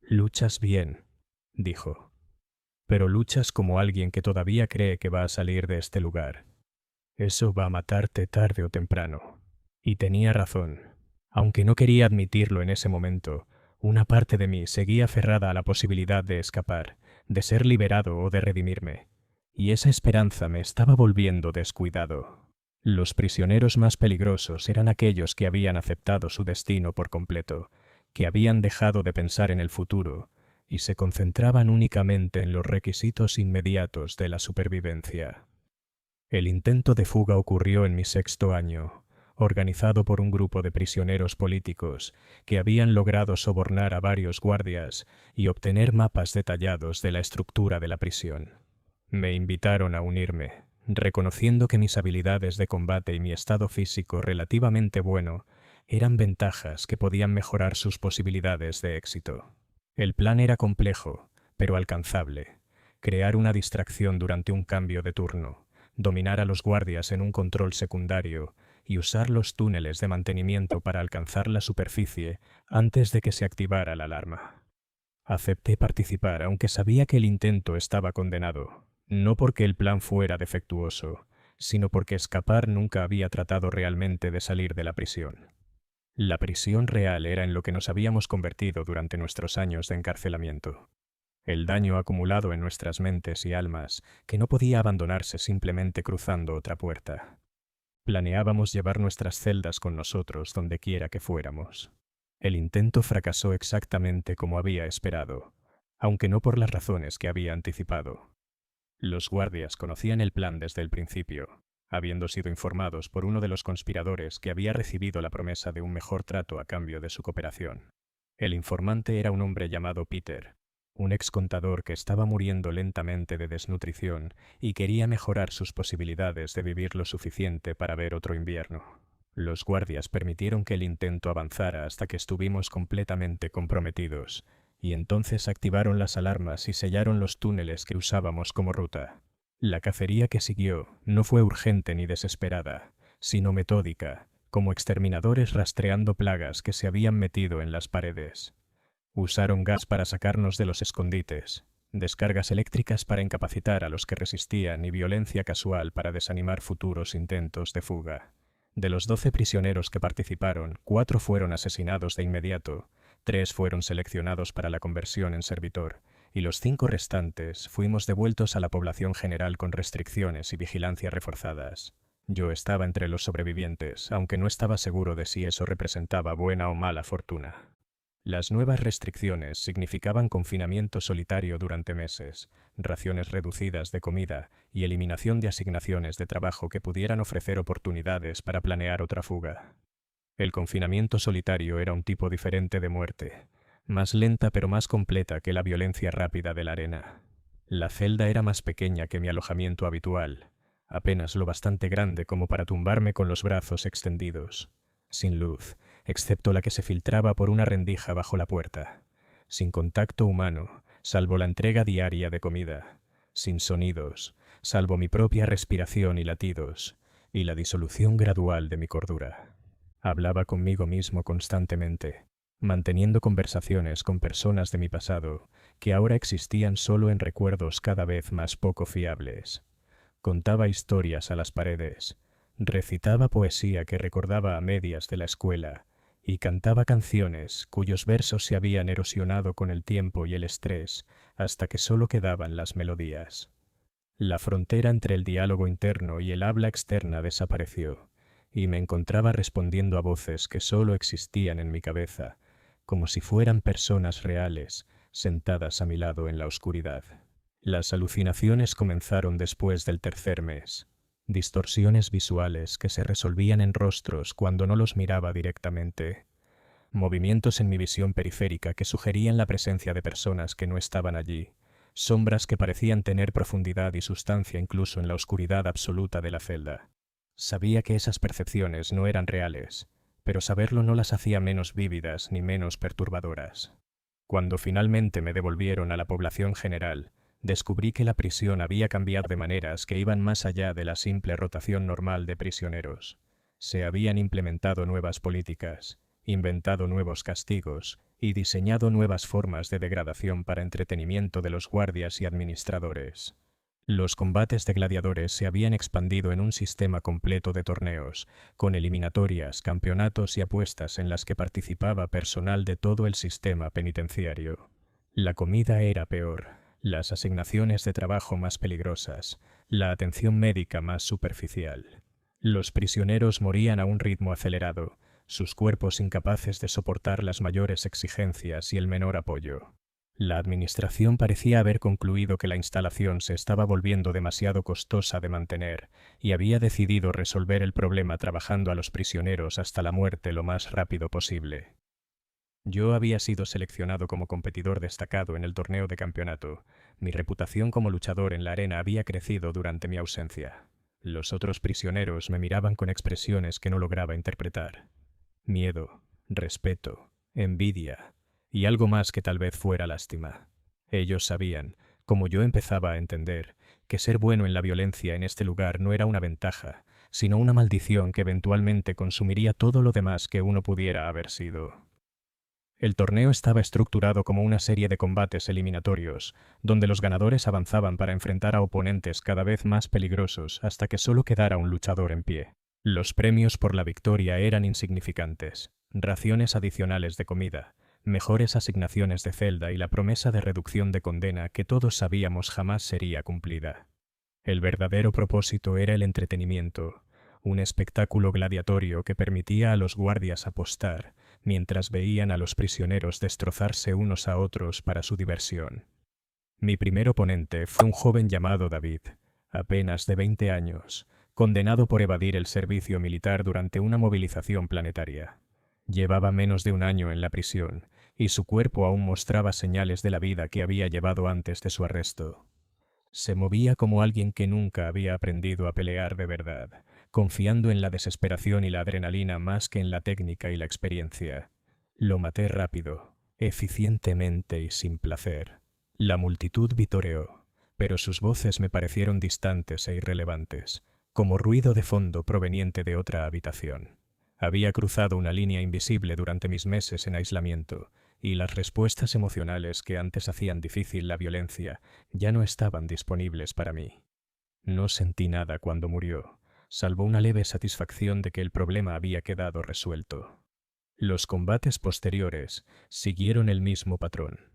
«Luchas bien», dijo, «pero luchas como alguien que todavía cree que va a salir de este lugar. Eso va a matarte tarde o temprano». Y tenía razón. Aunque no quería admitirlo en ese momento, una parte de mí seguía aferrada a la posibilidad de escapar, de ser liberado o de redimirme. Y esa esperanza me estaba volviendo descuidado. Los prisioneros más peligrosos eran aquellos que habían aceptado su destino por completo, que habían dejado de pensar en el futuro y se concentraban únicamente en los requisitos inmediatos de la supervivencia. El intento de fuga ocurrió en mi 6.º año, organizado por un grupo de prisioneros políticos que habían logrado sobornar a varios guardias y obtener mapas detallados de la estructura de la prisión. Me invitaron a unirme, reconociendo que mis habilidades de combate y mi estado físico relativamente bueno eran ventajas que podían mejorar sus posibilidades de éxito. El plan era complejo, pero alcanzable: crear una distracción durante un cambio de turno, dominar a los guardias en un control secundario y usar los túneles de mantenimiento para alcanzar la superficie antes de que se activara la alarma. Acepté participar, aunque sabía que el intento estaba condenado, no porque el plan fuera defectuoso, sino porque escapar nunca había tratado realmente de salir de la prisión. La prisión real era en lo que nos habíamos convertido durante nuestros años de encarcelamiento. El daño acumulado en nuestras mentes y almas que no podía abandonarse simplemente cruzando otra puerta. Planeábamos llevar nuestras celdas con nosotros donde quiera que fuéramos. El intento fracasó exactamente como había esperado, aunque no por las razones que había anticipado. Los guardias conocían el plan desde el principio, habiendo sido informados por uno de los conspiradores que había recibido la promesa de un mejor trato a cambio de su cooperación. El informante era un hombre llamado Peter, un ex contador que estaba muriendo lentamente de desnutrición y quería mejorar sus posibilidades de vivir lo suficiente para ver otro invierno. Los guardias permitieron que el intento avanzara hasta que estuvimos completamente comprometidos, y entonces activaron las alarmas y sellaron los túneles que usábamos como ruta. La cacería que siguió no fue urgente ni desesperada, sino metódica, como exterminadores rastreando plagas que se habían metido en las paredes. Usaron gas para sacarnos de los escondites, descargas eléctricas para incapacitar a los que resistían y violencia casual para desanimar futuros intentos de fuga. De los 12 prisioneros que participaron, 4 fueron asesinados de inmediato, 3 fueron seleccionados para la conversión en servitor, y los 5 restantes fuimos devueltos a la población general con restricciones y vigilancia reforzadas. Yo estaba entre los sobrevivientes, aunque no estaba seguro de si eso representaba buena o mala fortuna. Las nuevas restricciones significaban confinamiento solitario durante meses, raciones reducidas de comida y eliminación de asignaciones de trabajo que pudieran ofrecer oportunidades para planear otra fuga. El confinamiento solitario era un tipo diferente de muerte, más lenta pero más completa que la violencia rápida de la arena. La celda era más pequeña que mi alojamiento habitual, apenas lo bastante grande como para tumbarme con los brazos extendidos, sin luz, excepto la que se filtraba por una rendija bajo la puerta, sin contacto humano, salvo la entrega diaria de comida, sin sonidos, salvo mi propia respiración y latidos, y la disolución gradual de mi cordura. Hablaba conmigo mismo constantemente, manteniendo conversaciones con personas de mi pasado que ahora existían solo en recuerdos cada vez más poco fiables. Contaba historias a las paredes, recitaba poesía que recordaba a medias de la escuela y cantaba canciones cuyos versos se habían erosionado con el tiempo y el estrés hasta que solo quedaban las melodías. La frontera entre el diálogo interno y el habla externa desapareció, y me encontraba respondiendo a voces que solo existían en mi cabeza, como si fueran personas reales, sentadas a mi lado en la oscuridad. Las alucinaciones comenzaron después del tercer mes, distorsiones visuales que se resolvían en rostros cuando no los miraba directamente, movimientos en mi visión periférica que sugerían la presencia de personas que no estaban allí, sombras que parecían tener profundidad y sustancia incluso en la oscuridad absoluta de la celda. Sabía que esas percepciones no eran reales, pero saberlo no las hacía menos vívidas ni menos perturbadoras. Cuando finalmente me devolvieron a la población general, descubrí que la prisión había cambiado de maneras que iban más allá de la simple rotación normal de prisioneros. Se habían implementado nuevas políticas, inventado nuevos castigos y diseñado nuevas formas de degradación para entretenimiento de los guardias y administradores. Los combates de gladiadores se habían expandido en un sistema completo de torneos, con eliminatorias, campeonatos y apuestas en las que participaba personal de todo el sistema penitenciario. La comida era peor, las asignaciones de trabajo más peligrosas, la atención médica más superficial. Los prisioneros morían a un ritmo acelerado, sus cuerpos incapaces de soportar las mayores exigencias y el menor apoyo. La administración parecía haber concluido que la instalación se estaba volviendo demasiado costosa de mantener y había decidido resolver el problema trabajando a los prisioneros hasta la muerte lo más rápido posible. Yo había sido seleccionado como competidor destacado en el torneo de campeonato. Mi reputación como luchador en la arena había crecido durante mi ausencia. Los otros prisioneros me miraban con expresiones que no lograba interpretar. Miedo, respeto, envidia y algo más que tal vez fuera lástima. Ellos sabían, como yo empezaba a entender, que ser bueno en la violencia en este lugar no era una ventaja, sino una maldición que eventualmente consumiría todo lo demás que uno pudiera haber sido. El torneo estaba estructurado como una serie de combates eliminatorios, donde los ganadores avanzaban para enfrentar a oponentes cada vez más peligrosos hasta que solo quedara un luchador en pie. Los premios por la victoria eran insignificantes, raciones adicionales de comida, mejores asignaciones de celda y la promesa de reducción de condena que todos sabíamos jamás sería cumplida. El verdadero propósito era el entretenimiento, un espectáculo gladiatorio que permitía a los guardias apostar, mientras veían a los prisioneros destrozarse unos a otros para su diversión. Mi primer oponente fue un joven llamado David, apenas de 20 años, condenado por evadir el servicio militar durante una movilización planetaria. Llevaba menos de un año en la prisión, y su cuerpo aún mostraba señales de la vida que había llevado antes de su arresto. Se movía como alguien que nunca había aprendido a pelear de verdad, confiando en la desesperación y la adrenalina más que en la técnica y la experiencia. Lo maté rápido, eficientemente y sin placer. La multitud vitoreó, pero sus voces me parecieron distantes e irrelevantes, como ruido de fondo proveniente de otra habitación. Había cruzado una línea invisible durante mis meses en aislamiento, y las respuestas emocionales que antes hacían difícil la violencia ya no estaban disponibles para mí. No sentí nada cuando murió, salvo una leve satisfacción de que el problema había quedado resuelto. Los combates posteriores siguieron el mismo patrón.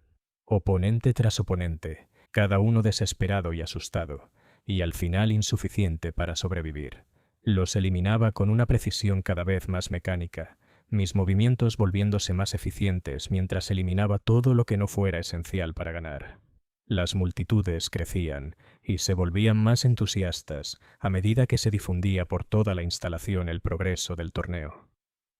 Oponente tras oponente, cada uno desesperado y asustado, y al final insuficiente para sobrevivir. Los eliminaba con una precisión cada vez más mecánica, mis movimientos volviéndose más eficientes mientras eliminaba todo lo que no fuera esencial para ganar. Las multitudes crecían y se volvían más entusiastas a medida que se difundía por toda la instalación el progreso del torneo.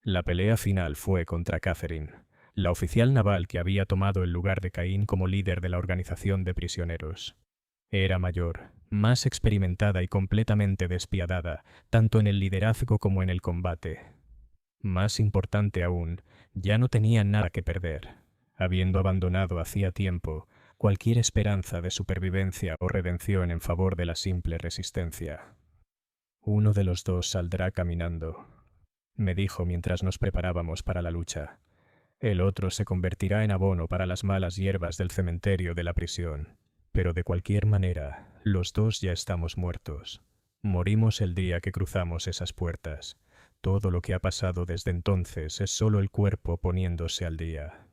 La pelea final fue contra Catherine, la oficial naval que había tomado el lugar de Caín como líder de la organización de prisioneros. Era mayor, más experimentada y completamente despiadada, tanto en el liderazgo como en el combate. Más importante aún, ya no tenía nada que perder, habiendo abandonado hacía tiempo cualquier esperanza de supervivencia o redención en favor de la simple resistencia. Uno de los dos saldrá caminando, me dijo mientras nos preparábamos para la lucha. El otro se convertirá en abono para las malas hierbas del cementerio de la prisión. Pero de cualquier manera, los dos ya estamos muertos. Morimos el día que cruzamos esas puertas. Todo lo que ha pasado desde entonces es solo el cuerpo poniéndose al día.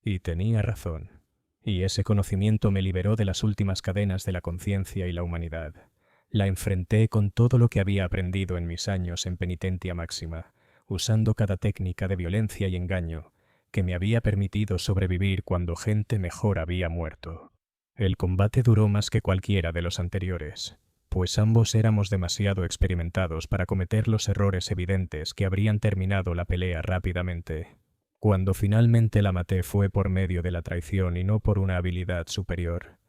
Y tenía razón. Y ese conocimiento me liberó de las últimas cadenas de la conciencia y la humanidad. La enfrenté con todo lo que había aprendido en mis años en penitencia máxima, usando cada técnica de violencia y engaño que me había permitido sobrevivir cuando gente mejor había muerto. El combate duró más que cualquiera de los anteriores, pues ambos éramos demasiado experimentados para cometer los errores evidentes que habrían terminado la pelea rápidamente. Cuando finalmente la maté fue por medio de la traición y no por una habilidad superior.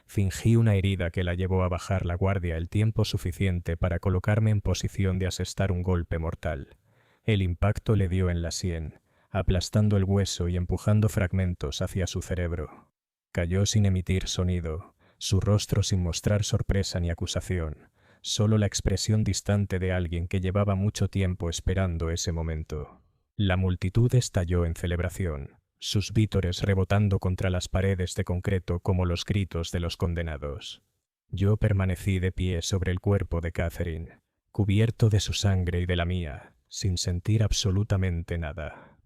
Fingí una herida que la llevó a bajar la guardia el tiempo suficiente para colocarme en posición de asestar un golpe mortal. El impacto le dio en la sien, aplastando el hueso y empujando fragmentos hacia su cerebro. Cayó sin emitir sonido, su rostro sin mostrar sorpresa ni acusación, solo la expresión distante de alguien que llevaba mucho tiempo esperando ese momento. La multitud estalló en celebración, sus vítores rebotando contra las paredes de concreto como los gritos de los condenados. Yo permanecí de pie sobre el cuerpo de Catherine, cubierto de su sangre y de la mía, sin sentir absolutamente nada.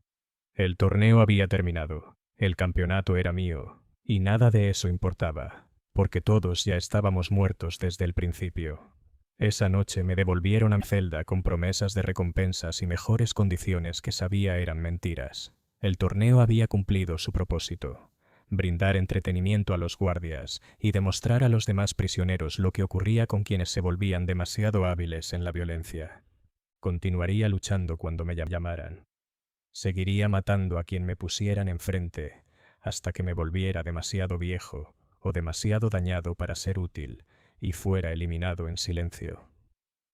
El torneo había terminado, el campeonato era mío, y nada de eso importaba, porque todos ya estábamos muertos desde el principio. Esa noche me devolvieron a mi celda con promesas de recompensas y mejores condiciones que sabía eran mentiras. El torneo había cumplido su propósito: brindar entretenimiento a los guardias y demostrar a los demás prisioneros lo que ocurría con quienes se volvían demasiado hábiles en la violencia. Continuaría luchando cuando me llamaran. Seguiría matando a quien me pusieran enfrente, hasta que me volviera demasiado viejo o demasiado dañado para ser útil y fuera eliminado en silencio.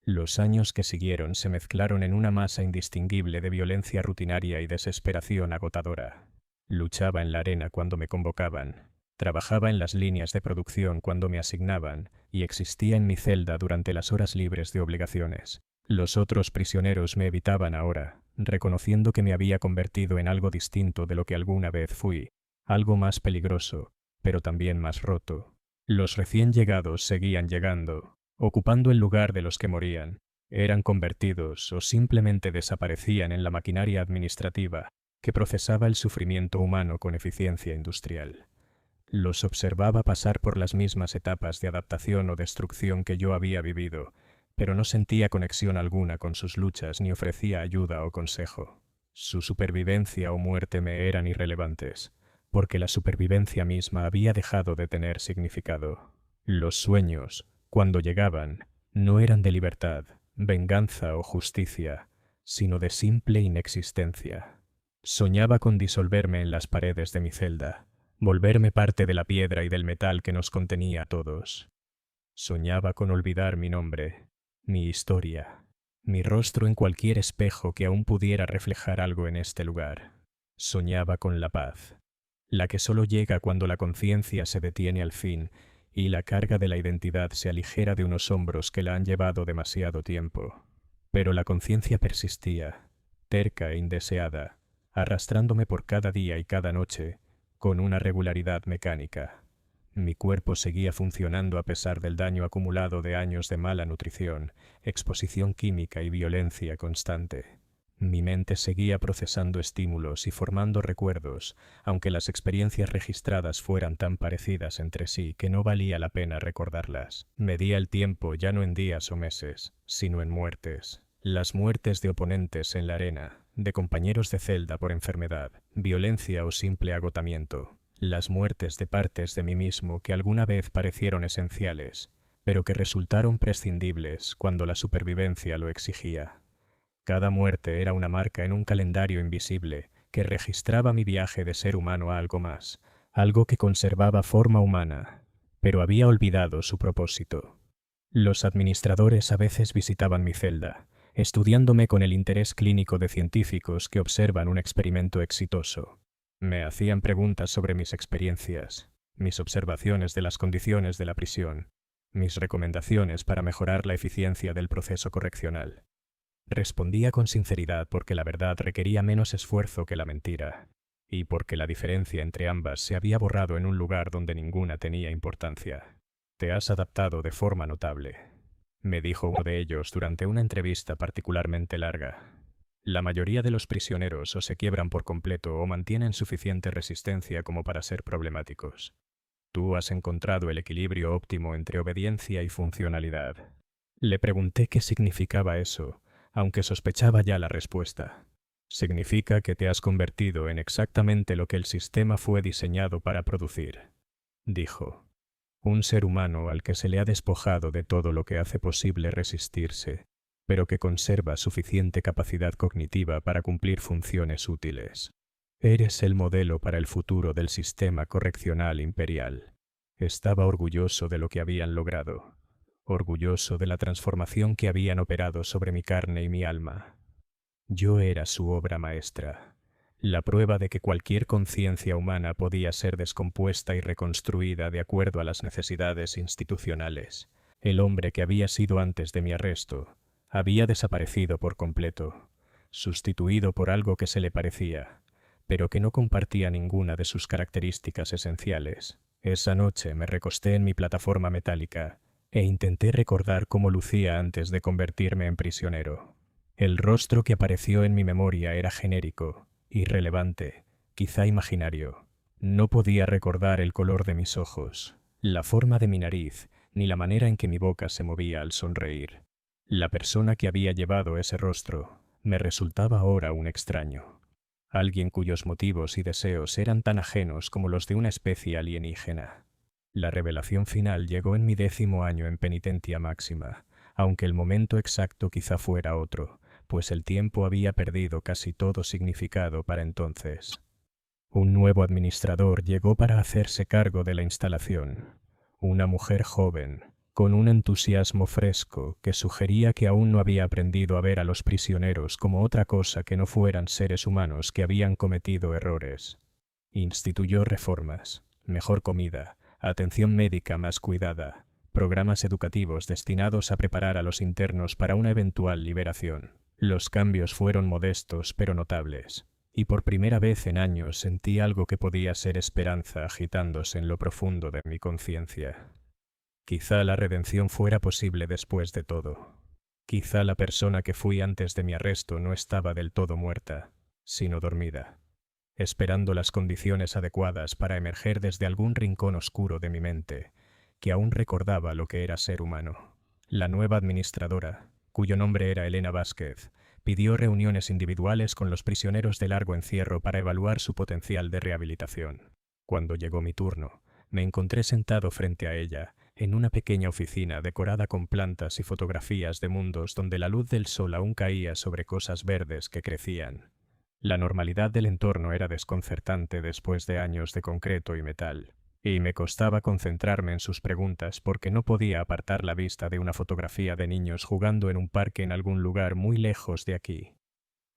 Los años que siguieron se mezclaron en una masa indistinguible de violencia rutinaria y desesperación agotadora. Luchaba en la arena cuando me convocaban, trabajaba en las líneas de producción cuando me asignaban y existía en mi celda durante las horas libres de obligaciones. Los otros prisioneros me evitaban ahora, reconociendo que me había convertido en algo distinto de lo que alguna vez fui, algo más peligroso, pero también más roto. Los recién llegados seguían llegando, ocupando el lugar de los que morían. Eran convertidos o simplemente desaparecían en la maquinaria administrativa que procesaba el sufrimiento humano con eficiencia industrial. Los observaba pasar por las mismas etapas de adaptación o destrucción que yo había vivido, pero no sentía conexión alguna con sus luchas ni ofrecía ayuda o consejo. Su supervivencia o muerte me eran irrelevantes. porque la supervivencia misma había dejado de tener significado. Los sueños, cuando llegaban, no eran de libertad, venganza o justicia, sino de simple inexistencia. Soñaba con disolverme en las paredes de mi celda, volverme parte de la piedra y del metal que nos contenía a todos. Soñaba con olvidar mi nombre, mi historia, mi rostro en cualquier espejo que aún pudiera reflejar algo en este lugar. Soñaba con la paz, la que solo llega cuando la conciencia se detiene al fin y la carga de la identidad se aligera de unos hombros que la han llevado demasiado tiempo. Pero la conciencia persistía, terca e indeseada, arrastrándome por cada día y cada noche, con una regularidad mecánica. Mi cuerpo seguía funcionando a pesar del daño acumulado de años de mala nutrición, exposición química y violencia constante. Mi mente seguía procesando estímulos y formando recuerdos, aunque las experiencias registradas fueran tan parecidas entre sí que no valía la pena recordarlas. Medía el tiempo ya no en días o meses, sino en muertes. Las muertes de oponentes en la arena, de compañeros de celda por enfermedad, violencia o simple agotamiento. Las muertes de partes de mí mismo que alguna vez parecieron esenciales, pero que resultaron prescindibles cuando la supervivencia lo exigía. Cada muerte era una marca en un calendario invisible que registraba mi viaje de ser humano a algo más, algo que conservaba forma humana, pero había olvidado su propósito. Los administradores a veces visitaban mi celda, estudiándome con el interés clínico de científicos que observan un experimento exitoso. Me hacían preguntas sobre mis experiencias, mis observaciones de las condiciones de la prisión, mis recomendaciones para mejorar la eficiencia del proceso correccional. Respondía con sinceridad porque la verdad requería menos esfuerzo que la mentira, y porque la diferencia entre ambas se había borrado en un lugar donde ninguna tenía importancia. «Te has adaptado de forma notable», me dijo uno de ellos durante una entrevista particularmente larga. «La mayoría de los prisioneros o se quiebran por completo o mantienen suficiente resistencia como para ser problemáticos. Tú has encontrado el equilibrio óptimo entre obediencia y funcionalidad». Le pregunté qué significaba eso, aunque sospechaba ya la respuesta. «Significa que te has convertido en exactamente lo que el sistema fue diseñado para producir», dijo. «Un ser humano al que se le ha despojado de todo lo que hace posible resistirse, pero que conserva suficiente capacidad cognitiva para cumplir funciones útiles. Eres el modelo para el futuro del sistema correccional imperial». Estaba orgulloso de lo que habían logrado, orgulloso de la transformación que habían operado sobre mi carne y mi alma. Yo era su obra maestra, la prueba de que cualquier conciencia humana podía ser descompuesta y reconstruida de acuerdo a las necesidades institucionales. El hombre que había sido antes de mi arresto había desaparecido por completo, sustituido por algo que se le parecía, pero que no compartía ninguna de sus características esenciales. Esa noche me recosté en mi plataforma metálica e intenté recordar cómo lucía antes de convertirme en prisionero. El rostro que apareció en mi memoria era genérico, irrelevante, quizá imaginario. No podía recordar el color de mis ojos, la forma de mi nariz, ni la manera en que mi boca se movía al sonreír. La persona que había llevado ese rostro me resultaba ahora un extraño, alguien cuyos motivos y deseos eran tan ajenos como los de una especie alienígena. La revelación final llegó en mi 10º año en penitencia máxima, aunque el momento exacto quizá fuera otro, pues el tiempo había perdido casi todo significado para entonces. Un nuevo administrador llegó para hacerse cargo de la instalación, una mujer joven, con un entusiasmo fresco que sugería que aún no había aprendido a ver a los prisioneros como otra cosa que no fueran seres humanos que habían cometido errores. Instituyó reformas, mejor comida, atención médica más cuidada, programas educativos destinados a preparar a los internos para una eventual liberación. Los cambios fueron modestos pero notables, y por primera vez en años sentí algo que podía ser esperanza agitándose en lo profundo de mi conciencia. Quizá la redención fuera posible después de todo. Quizá la persona que fui antes de mi arresto no estaba del todo muerta, sino dormida, esperando las condiciones adecuadas para emerger desde algún rincón oscuro de mi mente, que aún recordaba lo que era ser humano. La nueva administradora, cuyo nombre era Elena Vázquez, pidió reuniones individuales con los prisioneros de largo encierro para evaluar su potencial de rehabilitación. Cuando llegó mi turno, me encontré sentado frente a ella, en una pequeña oficina decorada con plantas y fotografías de mundos donde la luz del sol aún caía sobre cosas verdes que crecían. La normalidad del entorno era desconcertante después de años de concreto y metal, y me costaba concentrarme en sus preguntas porque no podía apartar la vista de una fotografía de niños jugando en un parque en algún lugar muy lejos de aquí.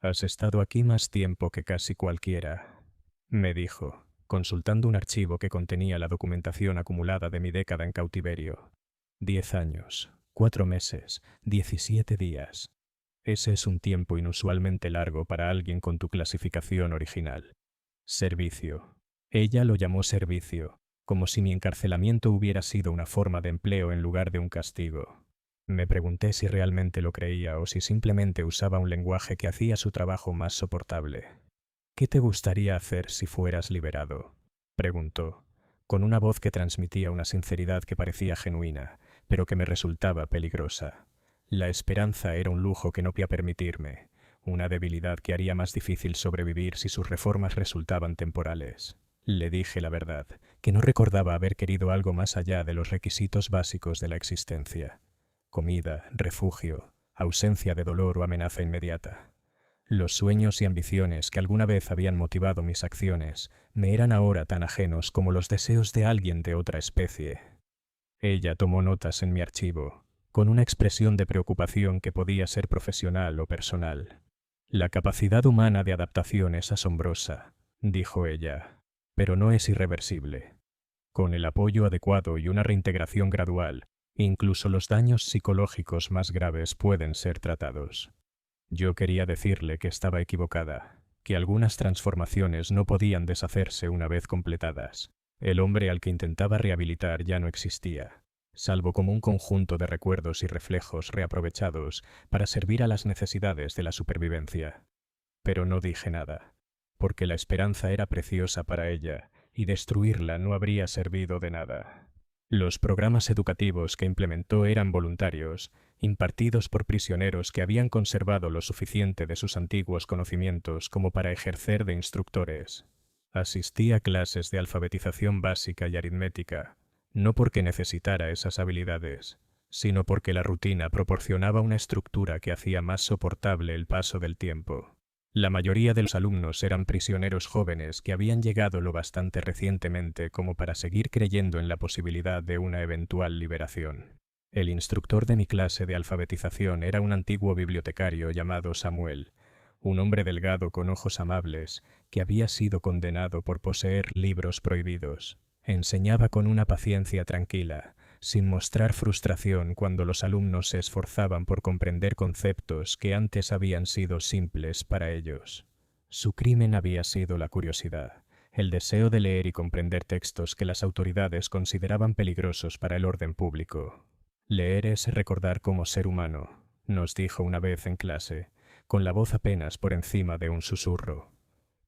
«Has estado aquí más tiempo que casi cualquiera», me dijo, consultando un archivo que contenía la documentación acumulada de mi década en cautiverio. 10 años, 4 meses, 17 días. Ese es un tiempo inusualmente largo para alguien con tu clasificación original. Servicio. Ella lo llamó servicio, como si mi encarcelamiento hubiera sido una forma de empleo en lugar de un castigo. Me pregunté si realmente lo creía o si simplemente usaba un lenguaje que hacía su trabajo más soportable. «¿Qué te gustaría hacer si fueras liberado?», preguntó, con una voz que transmitía una sinceridad que parecía genuina, pero que me resultaba peligrosa. La esperanza era un lujo que no podía permitirme, una debilidad que haría más difícil sobrevivir si sus reformas resultaban temporales. Le dije la verdad, que no recordaba haber querido algo más allá de los requisitos básicos de la existencia: comida, refugio, ausencia de dolor o amenaza inmediata. Los sueños y ambiciones que alguna vez habían motivado mis acciones me eran ahora tan ajenos como los deseos de alguien de otra especie. Ella tomó notas en mi archivo, con una expresión de preocupación que podía ser profesional o personal. «La capacidad humana de adaptación es asombrosa», dijo ella, «pero no es irreversible. Con el apoyo adecuado y una reintegración gradual, incluso los daños psicológicos más graves pueden ser tratados». Yo quería decirle que estaba equivocada, que algunas transformaciones no podían deshacerse una vez completadas. El hombre al que intentaba rehabilitar ya no existía, salvo como un conjunto de recuerdos y reflejos reaprovechados para servir a las necesidades de la supervivencia. Pero no dije nada, porque la esperanza era preciosa para ella y destruirla no habría servido de nada. Los programas educativos que implementó eran voluntarios, impartidos por prisioneros que habían conservado lo suficiente de sus antiguos conocimientos como para ejercer de instructores. Asistí a clases de alfabetización básica y aritmética, no porque necesitara esas habilidades, sino porque la rutina proporcionaba una estructura que hacía más soportable el paso del tiempo. La mayoría de los alumnos eran prisioneros jóvenes que habían llegado lo bastante recientemente como para seguir creyendo en la posibilidad de una eventual liberación. El instructor de mi clase de alfabetización era un antiguo bibliotecario llamado Samuel, un hombre delgado con ojos amables que había sido condenado por poseer libros prohibidos. Enseñaba con una paciencia tranquila, sin mostrar frustración cuando los alumnos se esforzaban por comprender conceptos que antes habían sido simples para ellos. Su crimen había sido la curiosidad, el deseo de leer y comprender textos que las autoridades consideraban peligrosos para el orden público. «Leer es recordar como ser humano», nos dijo una vez en clase, con la voz apenas por encima de un susurro.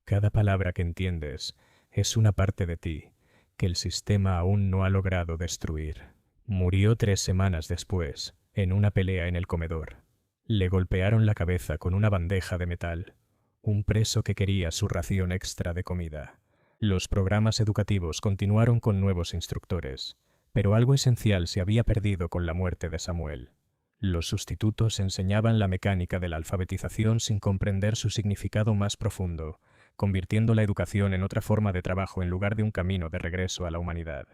«Cada palabra que entiendes es una parte de ti que el sistema aún no ha logrado destruir». Murió 3 semanas después, en una pelea en el comedor. Le golpearon la cabeza con una bandeja de metal, un preso que quería su ración extra de comida. Los programas educativos continuaron con nuevos instructores, pero algo esencial se había perdido con la muerte de Samuel. Los sustitutos enseñaban la mecánica de la alfabetización sin comprender su significado más profundo, convirtiendo la educación en otra forma de trabajo en lugar de un camino de regreso a la humanidad.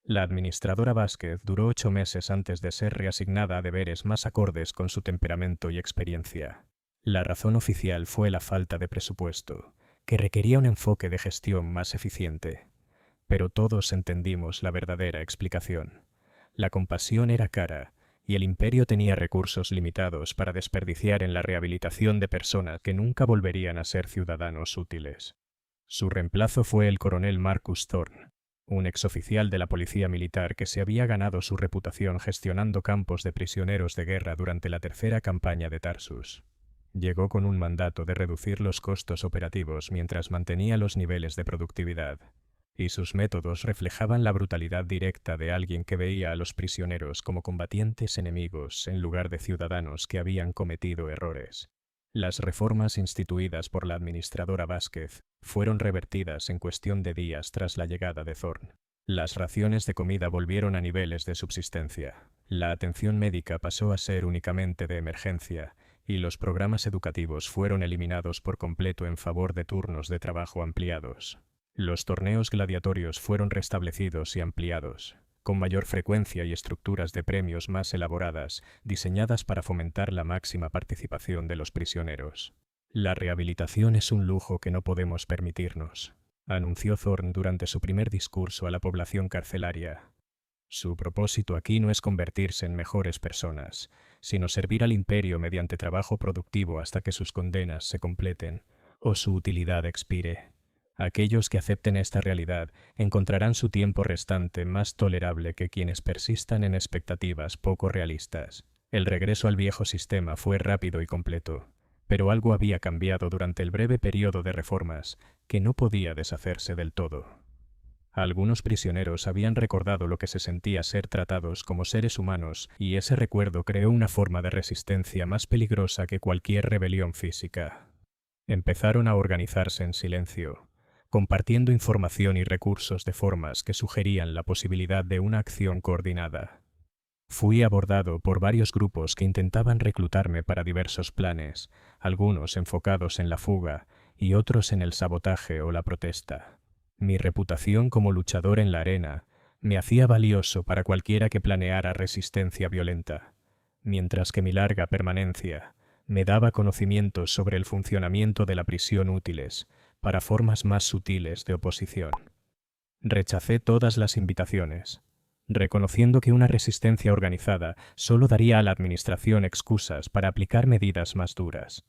La administradora Vázquez duró 8 meses antes de ser reasignada a deberes más acordes con su temperamento y experiencia. La razón oficial fue la falta de presupuesto, que requería un enfoque de gestión más eficiente. Pero todos entendimos la verdadera explicación. La compasión era cara, y el imperio tenía recursos limitados para desperdiciar en la rehabilitación de personas que nunca volverían a ser ciudadanos útiles. Su reemplazo fue el coronel Marcus Thorne, un exoficial de la policía militar que se había ganado su reputación gestionando campos de prisioneros de guerra durante la tercera campaña de Tarsus. Llegó con un mandato de reducir los costos operativos mientras mantenía los niveles de productividad, y sus métodos reflejaban la brutalidad directa de alguien que veía a los prisioneros como combatientes enemigos en lugar de ciudadanos que habían cometido errores. Las reformas instituidas por la administradora Vázquez fueron revertidas en cuestión de días tras la llegada de Thorne. Las raciones de comida volvieron a niveles de subsistencia. La atención médica pasó a ser únicamente de emergencia y los programas educativos fueron eliminados por completo en favor de turnos de trabajo ampliados. Los torneos gladiatorios fueron restablecidos y ampliados, con mayor frecuencia y estructuras de premios más elaboradas, diseñadas para fomentar la máxima participación de los prisioneros. La rehabilitación es un lujo que no podemos permitirnos, anunció Thorne durante su primer discurso a la población carcelaria. Su propósito aquí no es convertirse en mejores personas, sino servir al imperio mediante trabajo productivo hasta que sus condenas se completen o su utilidad expire. Aquellos que acepten esta realidad encontrarán su tiempo restante más tolerable que quienes persistan en expectativas poco realistas. El regreso al viejo sistema fue rápido y completo, pero algo había cambiado durante el breve periodo de reformas que no podía deshacerse del todo. Algunos prisioneros habían recordado lo que se sentía ser tratados como seres humanos, y ese recuerdo creó una forma de resistencia más peligrosa que cualquier rebelión física. Empezaron a organizarse en silencio, compartiendo información y recursos de formas que sugerían la posibilidad de una acción coordinada. Fui abordado por varios grupos que intentaban reclutarme para diversos planes, algunos enfocados en la fuga y otros en el sabotaje o la protesta. Mi reputación como luchador en la arena me hacía valioso para cualquiera que planeara resistencia violenta, mientras que mi larga permanencia me daba conocimientos sobre el funcionamiento de la prisión útiles para formas más sutiles de oposición. Rechacé todas las invitaciones, reconociendo que una resistencia organizada solo daría a la administración excusas para aplicar medidas más duras.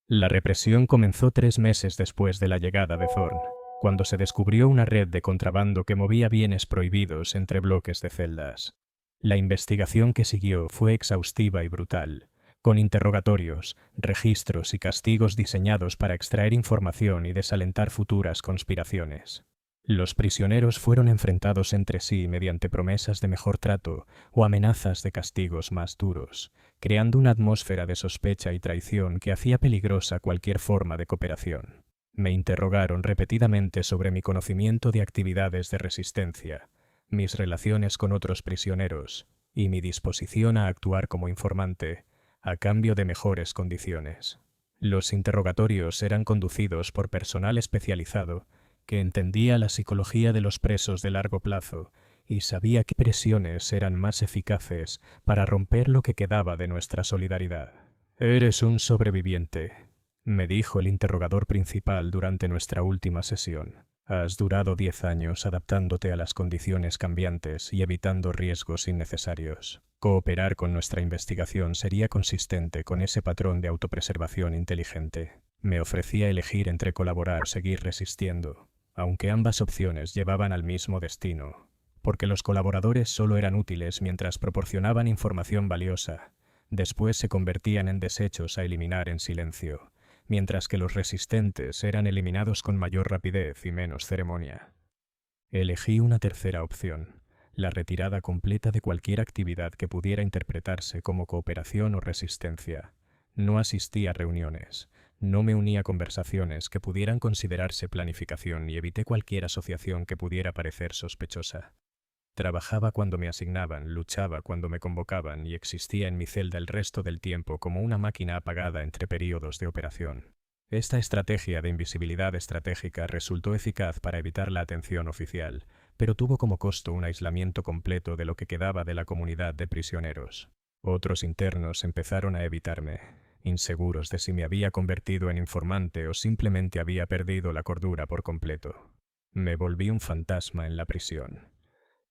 La represión comenzó 3 meses después de la llegada de Thorne, cuando se descubrió una red de contrabando que movía bienes prohibidos entre bloques de celdas. La investigación que siguió fue exhaustiva y brutal, con interrogatorios, registros y castigos diseñados para extraer información y desalentar futuras conspiraciones. Los prisioneros fueron enfrentados entre sí mediante promesas de mejor trato o amenazas de castigos más duros, creando una atmósfera de sospecha y traición que hacía peligrosa cualquier forma de cooperación. Me interrogaron repetidamente sobre mi conocimiento de actividades de resistencia, mis relaciones con otros prisioneros y mi disposición a actuar como informante a cambio de mejores condiciones. Los interrogatorios eran conducidos por personal especializado que entendía la psicología de los presos de largo plazo y sabía qué presiones eran más eficaces para romper lo que quedaba de nuestra solidaridad. «Eres un sobreviviente», me dijo el interrogador principal durante nuestra última sesión. «Has durado 10 años adaptándote a las condiciones cambiantes y evitando riesgos innecesarios. Cooperar con nuestra investigación sería consistente con ese patrón de autopreservación inteligente». Me ofrecía elegir entre colaborar o seguir resistiendo, aunque ambas opciones llevaban al mismo destino, porque los colaboradores solo eran útiles mientras proporcionaban información valiosa. Después se convertían en desechos a eliminar en silencio, mientras que los resistentes eran eliminados con mayor rapidez y menos ceremonia. Elegí una tercera opción, la retirada completa de cualquier actividad que pudiera interpretarse como cooperación o resistencia. No asistí a reuniones, no me uní a conversaciones que pudieran considerarse planificación y evité cualquier asociación que pudiera parecer sospechosa. Trabajaba cuando me asignaban, luchaba cuando me convocaban y existía en mi celda el resto del tiempo como una máquina apagada entre períodos de operación. Esta estrategia de invisibilidad estratégica resultó eficaz para evitar la atención oficial, pero tuvo como costo un aislamiento completo de lo que quedaba de la comunidad de prisioneros. Otros internos empezaron a evitarme, inseguros de si me había convertido en informante o simplemente había perdido la cordura por completo. Me volví un fantasma en la prisión.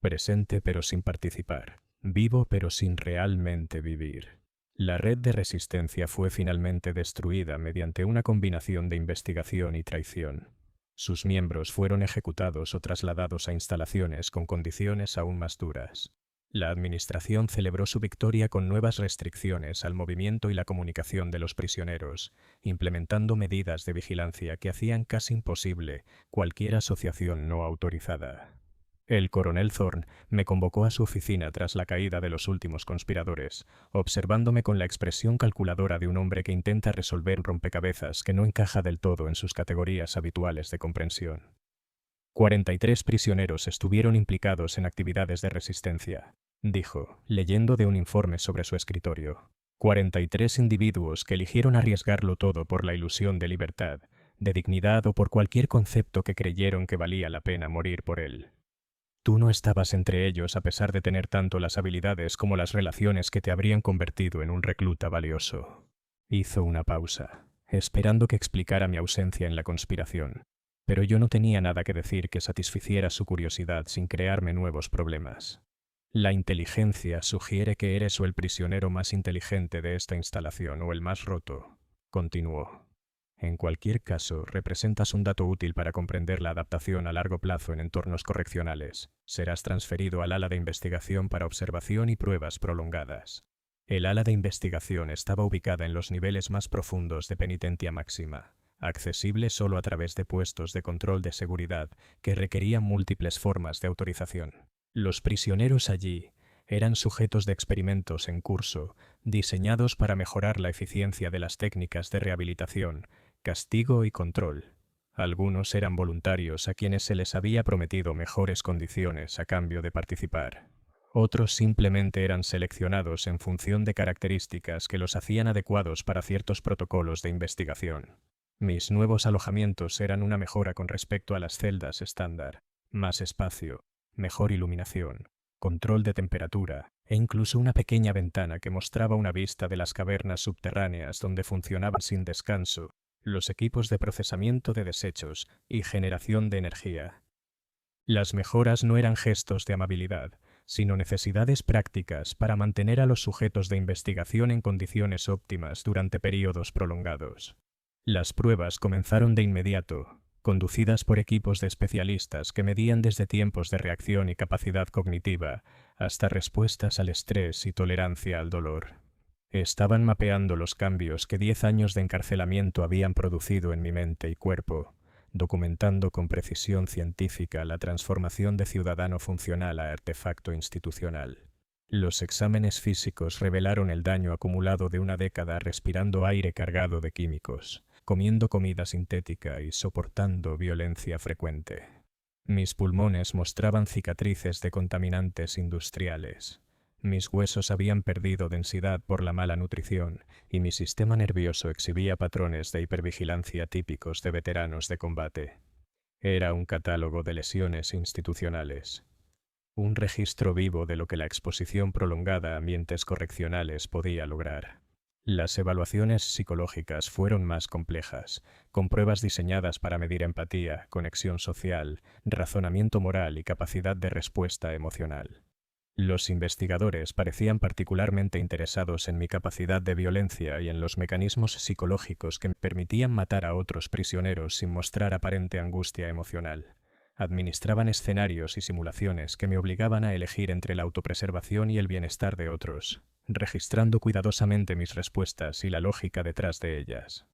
Presente pero sin participar, vivo pero sin realmente vivir. La red de resistencia fue finalmente destruida mediante una combinación de investigación y traición. Sus miembros fueron ejecutados o trasladados a instalaciones con condiciones aún más duras. La administración celebró su victoria con nuevas restricciones al movimiento y la comunicación de los prisioneros, implementando medidas de vigilancia que hacían casi imposible cualquier asociación no autorizada. El coronel Thorne me convocó a su oficina tras la caída de los últimos conspiradores, observándome con la expresión calculadora de un hombre que intenta resolver un rompecabezas que no encaja del todo en sus categorías habituales de comprensión. 43 prisioneros estuvieron implicados en actividades de resistencia, dijo, leyendo de un informe sobre su escritorio. 43 individuos que eligieron arriesgarlo todo por la ilusión de libertad, de dignidad o por cualquier concepto que creyeron que valía la pena morir por él. Tú no estabas entre ellos a pesar de tener tanto las habilidades como las relaciones que te habrían convertido en un recluta valioso. Hizo una pausa, esperando que explicara mi ausencia en la conspiración, pero yo no tenía nada que decir que satisficiera su curiosidad sin crearme nuevos problemas. La inteligencia sugiere que eres o el prisionero más inteligente de esta instalación o el más roto, continuó. En cualquier caso, representas un dato útil para comprender la adaptación a largo plazo en entornos correccionales. Serás transferido al ala de investigación para observación y pruebas prolongadas. El ala de investigación estaba ubicada en los niveles más profundos de penitencia máxima, accesible solo a través de puestos de control de seguridad que requerían múltiples formas de autorización. Los prisioneros allí eran sujetos de experimentos en curso, diseñados para mejorar la eficiencia de las técnicas de rehabilitación, castigo y control. Algunos eran voluntarios a quienes se les había prometido mejores condiciones a cambio de participar. Otros simplemente eran seleccionados en función de características que los hacían adecuados para ciertos protocolos de investigación. Mis nuevos alojamientos eran una mejora con respecto a las celdas estándar: más espacio, mejor iluminación, control de temperatura e incluso una pequeña ventana que mostraba una vista de las cavernas subterráneas donde funcionaban sin descanso los equipos de procesamiento de desechos y generación de energía. Las mejoras no eran gestos de amabilidad, sino necesidades prácticas para mantener a los sujetos de investigación en condiciones óptimas durante períodos prolongados. Las pruebas comenzaron de inmediato, conducidas por equipos de especialistas que medían desde tiempos de reacción y capacidad cognitiva hasta respuestas al estrés y tolerancia al dolor. Estaban mapeando los cambios que 10 años de encarcelamiento habían producido en mi mente y cuerpo, documentando con precisión científica la transformación de ciudadano funcional a artefacto institucional. Los exámenes físicos revelaron el daño acumulado de una década respirando aire cargado de químicos, comiendo comida sintética y soportando violencia frecuente. Mis pulmones mostraban cicatrices de contaminantes industriales. Mis huesos habían perdido densidad por la mala nutrición y mi sistema nervioso exhibía patrones de hipervigilancia típicos de veteranos de combate. Era un catálogo de lesiones institucionales. Un registro vivo de lo que la exposición prolongada a ambientes correccionales podía lograr. Las evaluaciones psicológicas fueron más complejas, con pruebas diseñadas para medir empatía, conexión social, razonamiento moral y capacidad de respuesta emocional. Los investigadores parecían particularmente interesados en mi capacidad de violencia y en los mecanismos psicológicos que me permitían matar a otros prisioneros sin mostrar aparente angustia emocional. Administraban escenarios y simulaciones que me obligaban a elegir entre la autopreservación y el bienestar de otros, registrando cuidadosamente mis respuestas y la lógica detrás de ellas.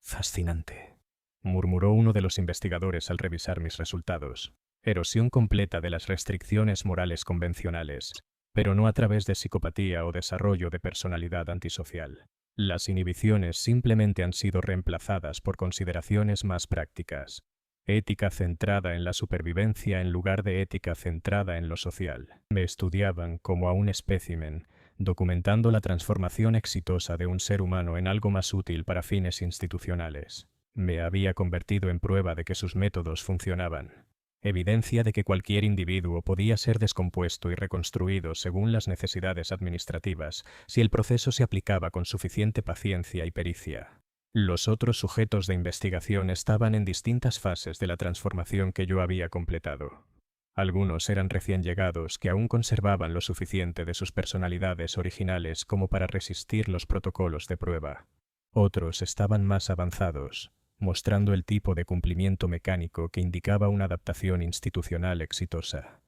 «Fascinante», murmuró uno de los investigadores al revisar mis resultados. Erosión completa de las restricciones morales convencionales, pero no a través de psicopatía o desarrollo de personalidad antisocial. Las inhibiciones simplemente han sido reemplazadas por consideraciones más prácticas. Ética centrada en la supervivencia en lugar de ética centrada en lo social. Me estudiaban como a un espécimen, documentando la transformación exitosa de un ser humano en algo más útil para fines institucionales. Me había convertido en prueba de que sus métodos funcionaban. Evidencia de que cualquier individuo podía ser descompuesto y reconstruido según las necesidades administrativas si el proceso se aplicaba con suficiente paciencia y pericia. Los otros sujetos de investigación estaban en distintas fases de la transformación que yo había completado. Algunos eran recién llegados que aún conservaban lo suficiente de sus personalidades originales como para resistir los protocolos de prueba. Otros estaban más avanzados, mostrando el tipo de cumplimiento mecánico que indicaba una adaptación institucional exitosa.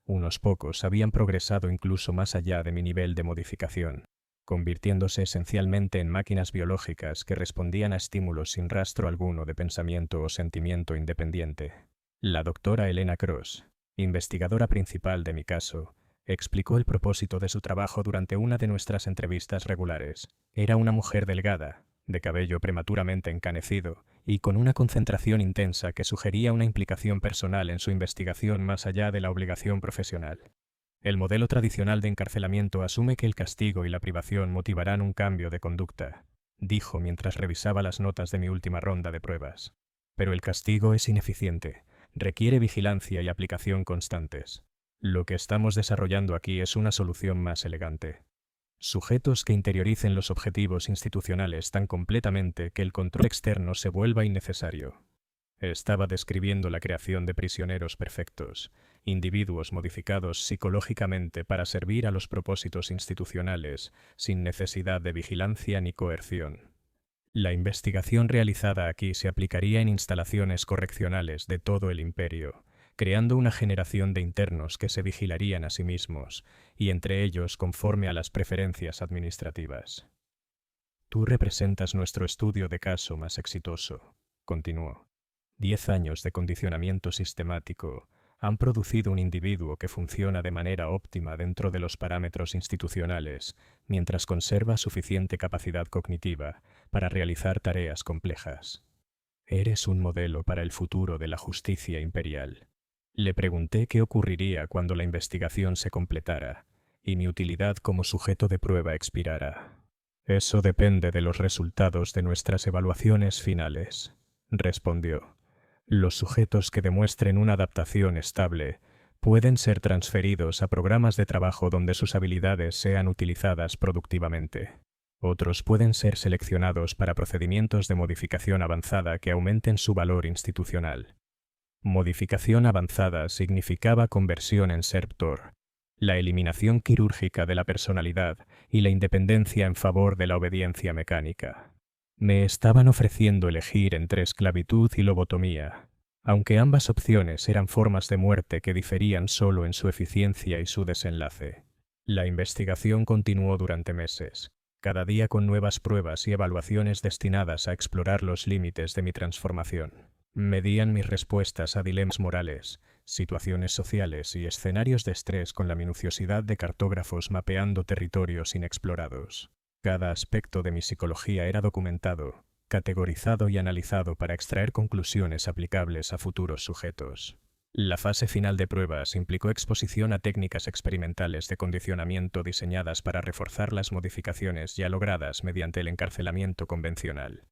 Unos pocos habían progresado incluso más allá de mi nivel de modificación, convirtiéndose esencialmente en máquinas biológicas que respondían a estímulos sin rastro alguno de pensamiento o sentimiento independiente. La doctora Elena Cross, investigadora principal de mi caso, explicó el propósito de su trabajo durante una de nuestras entrevistas regulares. Era una mujer delgada, de cabello prematuramente encanecido y con una concentración intensa que sugería una implicación personal en su investigación más allá de la obligación profesional. El modelo tradicional de encarcelamiento asume que el castigo y la privación motivarán un cambio de conducta, dijo mientras revisaba las notas de mi última ronda de pruebas. Pero el castigo es ineficiente, requiere vigilancia y aplicación constantes. Lo que estamos desarrollando aquí es una solución más elegante. Sujetos que interioricen los objetivos institucionales tan completamente que el control externo se vuelva innecesario. Estaba describiendo la creación de prisioneros perfectos, individuos modificados psicológicamente para servir a los propósitos institucionales, sin necesidad de vigilancia ni coerción. La investigación realizada aquí se aplicaría en instalaciones correccionales de todo el imperio, creando una generación de internos que se vigilarían a sí mismos, y entre ellos conforme a las preferencias administrativas. Tú representas nuestro estudio de caso más exitoso, continuó. 10 años de condicionamiento sistemático han producido un individuo que funciona de manera óptima dentro de los parámetros institucionales, mientras conserva suficiente capacidad cognitiva para realizar tareas complejas. Eres un modelo para el futuro de la justicia imperial. Le pregunté qué ocurriría cuando la investigación se completara y mi utilidad como sujeto de prueba expirara. Eso depende de los resultados de nuestras evaluaciones finales, respondió. Los sujetos que demuestren una adaptación estable pueden ser transferidos a programas de trabajo donde sus habilidades sean utilizadas productivamente. Otros pueden ser seleccionados para procedimientos de modificación avanzada que aumenten su valor institucional. Modificación avanzada significaba conversión en Serptor, la eliminación quirúrgica de la personalidad y la independencia en favor de la obediencia mecánica. Me estaban ofreciendo elegir entre esclavitud y lobotomía, aunque ambas opciones eran formas de muerte que diferían solo en su eficiencia y su desenlace. La investigación continuó durante meses, cada día con nuevas pruebas y evaluaciones destinadas a explorar los límites de mi transformación. Medían mis respuestas a dilemas morales, situaciones sociales y escenarios de estrés con la minuciosidad de cartógrafos mapeando territorios inexplorados. Cada aspecto de mi psicología era documentado, categorizado y analizado para extraer conclusiones aplicables a futuros sujetos. La fase final de pruebas implicó exposición a técnicas experimentales de condicionamiento diseñadas para reforzar las modificaciones ya logradas mediante el encarcelamiento convencional.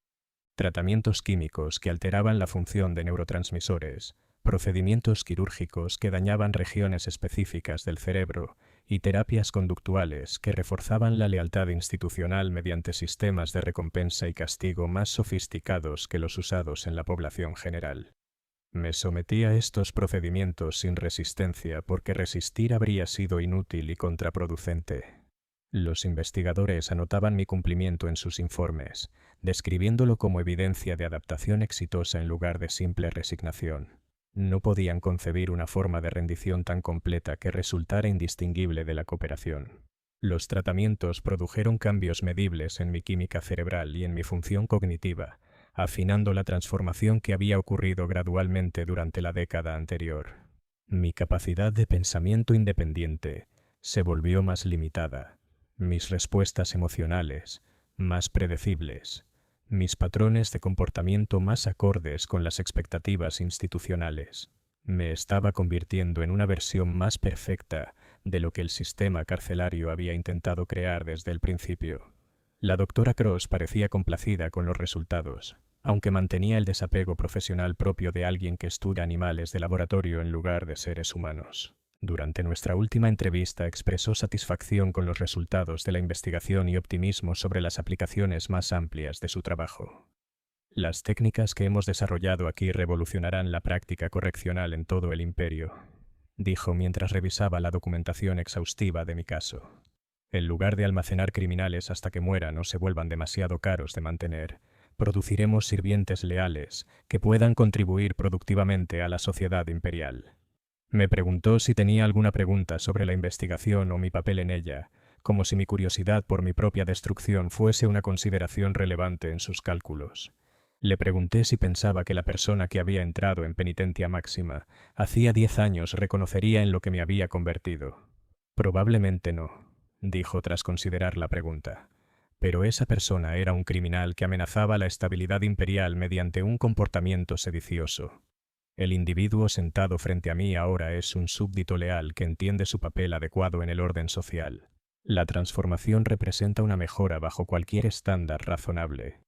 Tratamientos químicos que alteraban la función de neurotransmisores, procedimientos quirúrgicos que dañaban regiones específicas del cerebro y terapias conductuales que reforzaban la lealtad institucional mediante sistemas de recompensa y castigo más sofisticados que los usados en la población general. Me sometí a estos procedimientos sin resistencia porque resistir habría sido inútil y contraproducente. Los investigadores anotaban mi cumplimiento en sus informes, describiéndolo como evidencia de adaptación exitosa en lugar de simple resignación. No podían concebir una forma de rendición tan completa que resultara indistinguible de la cooperación. Los tratamientos produjeron cambios medibles en mi química cerebral y en mi función cognitiva, afinando la transformación que había ocurrido gradualmente durante la década anterior. Mi capacidad de pensamiento independiente se volvió más limitada, mis respuestas emocionales más predecibles, mis patrones de comportamiento más acordes con las expectativas institucionales. Me estaba convirtiendo en una versión más perfecta de lo que el sistema carcelario había intentado crear desde el principio. La doctora Cross parecía complacida con los resultados, aunque mantenía el desapego profesional propio de alguien que estudia animales de laboratorio en lugar de seres humanos. Durante nuestra última entrevista expresó satisfacción con los resultados de la investigación y optimismo sobre las aplicaciones más amplias de su trabajo. Las técnicas que hemos desarrollado aquí revolucionarán la práctica correccional en todo el imperio, dijo mientras revisaba la documentación exhaustiva de mi caso. En lugar de almacenar criminales hasta que mueran o se vuelvan demasiado caros de mantener, produciremos sirvientes leales que puedan contribuir productivamente a la sociedad imperial. Me preguntó si tenía alguna pregunta sobre la investigación o mi papel en ella, como si mi curiosidad por mi propia destrucción fuese una consideración relevante en sus cálculos. Le pregunté si pensaba que la persona que había entrado en penitencia máxima hacía 10 años reconocería en lo que me había convertido. Probablemente no, dijo tras considerar la pregunta. Pero esa persona era un criminal que amenazaba la estabilidad imperial mediante un comportamiento sedicioso. El individuo sentado frente a mí ahora es un súbdito leal que entiende su papel adecuado en el orden social. La transformación representa una mejora bajo cualquier estándar razonable.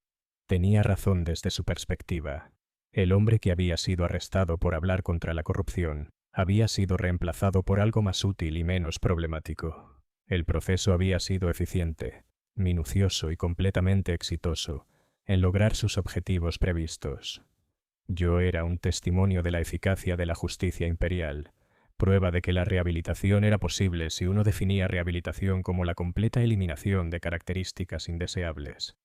Tenía razón desde su perspectiva. El hombre que había sido arrestado por hablar contra la corrupción había sido reemplazado por algo más útil y menos problemático. El proceso había sido eficiente, minucioso y completamente exitoso en lograr sus objetivos previstos. Yo era un testimonio de la eficacia de la justicia imperial, prueba de que la rehabilitación era posible si uno definía rehabilitación como la completa eliminación de características indeseables.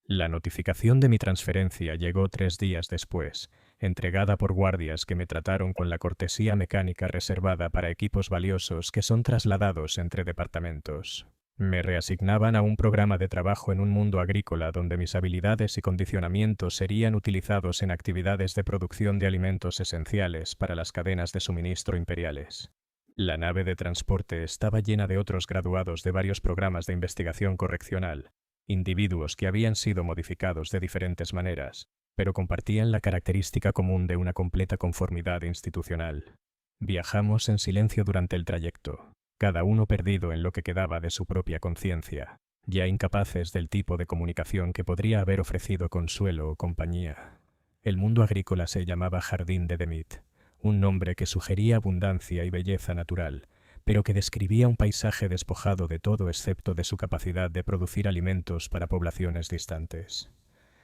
La notificación de mi transferencia llegó 3 días después, entregada por guardias que me trataron con la cortesía mecánica reservada para equipos valiosos que son trasladados entre departamentos. Me reasignaban a un programa de trabajo en un mundo agrícola donde mis habilidades y condicionamientos serían utilizados en actividades de producción de alimentos esenciales para las cadenas de suministro imperiales. La nave de transporte estaba llena de otros graduados de varios programas de investigación correccional, individuos que habían sido modificados de diferentes maneras, pero compartían la característica común de una completa conformidad institucional. Viajamos en silencio durante el trayecto, cada uno perdido en lo que quedaba de su propia conciencia, ya incapaces del tipo de comunicación que podría haber ofrecido consuelo o compañía. El mundo agrícola se llamaba Jardín de Demit, un nombre que sugería abundancia y belleza natural, pero que describía un paisaje despojado de todo excepto de su capacidad de producir alimentos para poblaciones distantes.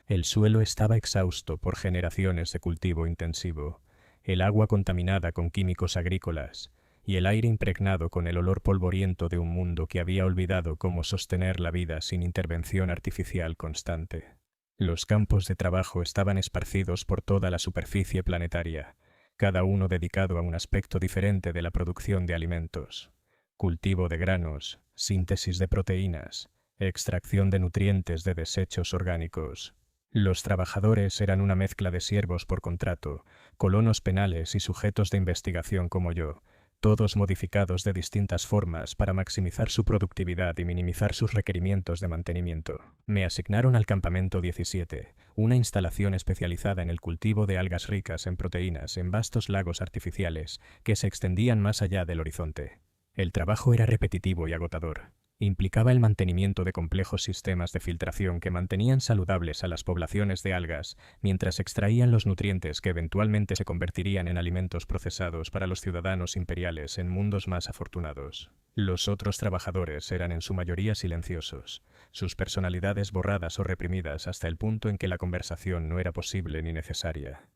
El suelo estaba exhausto por generaciones de cultivo intensivo, el agua contaminada con químicos agrícolas y el aire impregnado con el olor polvoriento de un mundo que había olvidado cómo sostener la vida sin intervención artificial constante. Los campos de trabajo estaban esparcidos por toda la superficie planetaria, cada uno dedicado a un aspecto diferente de la producción de alimentos: cultivo de granos, síntesis de proteínas, extracción de nutrientes de desechos orgánicos. Los trabajadores eran una mezcla de siervos por contrato, colonos penales y sujetos de investigación como yo, todos modificados de distintas formas para maximizar su productividad y minimizar sus requerimientos de mantenimiento. Me asignaron al Campamento 17, una instalación especializada en el cultivo de algas ricas en proteínas en vastos lagos artificiales que se extendían más allá del horizonte. El trabajo era repetitivo y agotador. Implicaba el mantenimiento de complejos sistemas de filtración que mantenían saludables a las poblaciones de algas mientras extraían los nutrientes que eventualmente se convertirían en alimentos procesados para los ciudadanos imperiales en mundos más afortunados. Los otros trabajadores eran en su mayoría silenciosos, sus personalidades borradas o reprimidas hasta el punto en que la conversación no era posible ni necesaria.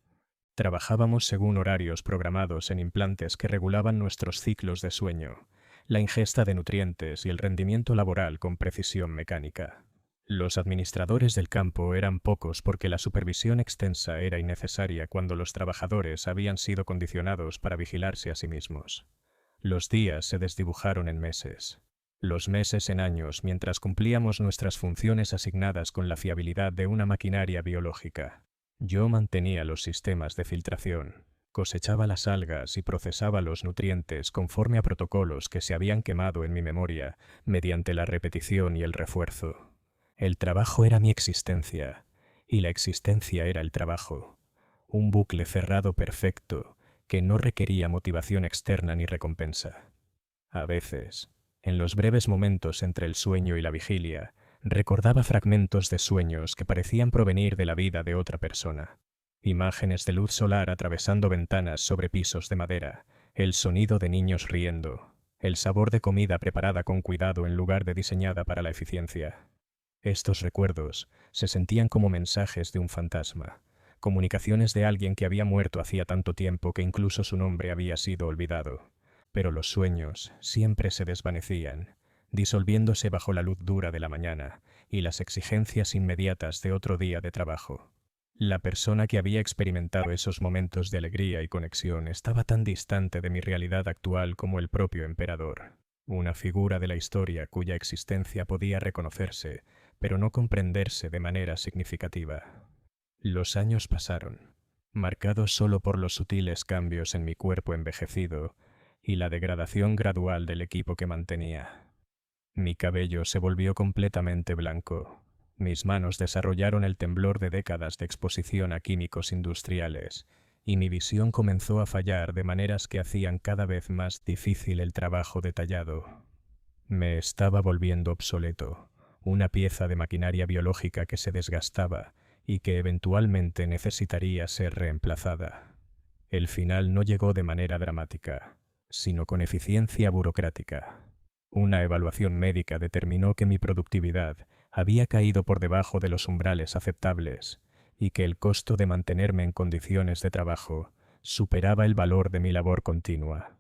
Trabajábamos según horarios programados en implantes que regulaban nuestros ciclos de sueño, la ingesta de nutrientes y el rendimiento laboral con precisión mecánica. Los administradores del campo eran pocos porque la supervisión extensa era innecesaria cuando los trabajadores habían sido condicionados para vigilarse a sí mismos. Los días se desdibujaron en meses, los meses en años mientras cumplíamos nuestras funciones asignadas con la fiabilidad de una maquinaria biológica. Yo mantenía los sistemas de filtración, cosechaba las algas y procesaba los nutrientes conforme a protocolos que se habían quemado en mi memoria mediante la repetición y el refuerzo. El trabajo era mi existencia, y la existencia era el trabajo. Un bucle cerrado perfecto que no requería motivación externa ni recompensa. A veces, en los breves momentos entre el sueño y la vigilia, recordaba fragmentos de sueños que parecían provenir de la vida de otra persona. Imágenes de luz solar atravesando ventanas sobre pisos de madera, el sonido de niños riendo, el sabor de comida preparada con cuidado en lugar de diseñada para la eficiencia. Estos recuerdos se sentían como mensajes de un fantasma, comunicaciones de alguien que había muerto hacía tanto tiempo que incluso su nombre había sido olvidado. Pero los sueños siempre se desvanecían, disolviéndose bajo la luz dura de la mañana y las exigencias inmediatas de otro día de trabajo. La persona que había experimentado esos momentos de alegría y conexión estaba tan distante de mi realidad actual como el propio emperador, una figura de la historia cuya existencia podía reconocerse, pero no comprenderse de manera significativa. Los años pasaron, marcados solo por los sutiles cambios en mi cuerpo envejecido y la degradación gradual del equipo que mantenía. Mi cabello se volvió completamente blanco. Mis manos desarrollaron el temblor de décadas de exposición a químicos industriales, y mi visión comenzó a fallar de maneras que hacían cada vez más difícil el trabajo detallado. Me estaba volviendo obsoleto, una pieza de maquinaria biológica que se desgastaba y que eventualmente necesitaría ser reemplazada. El final no llegó de manera dramática, sino con eficiencia burocrática. Una evaluación médica determinó que mi productividad había caído por debajo de los umbrales aceptables y que el costo de mantenerme en condiciones de trabajo superaba el valor de mi labor continua.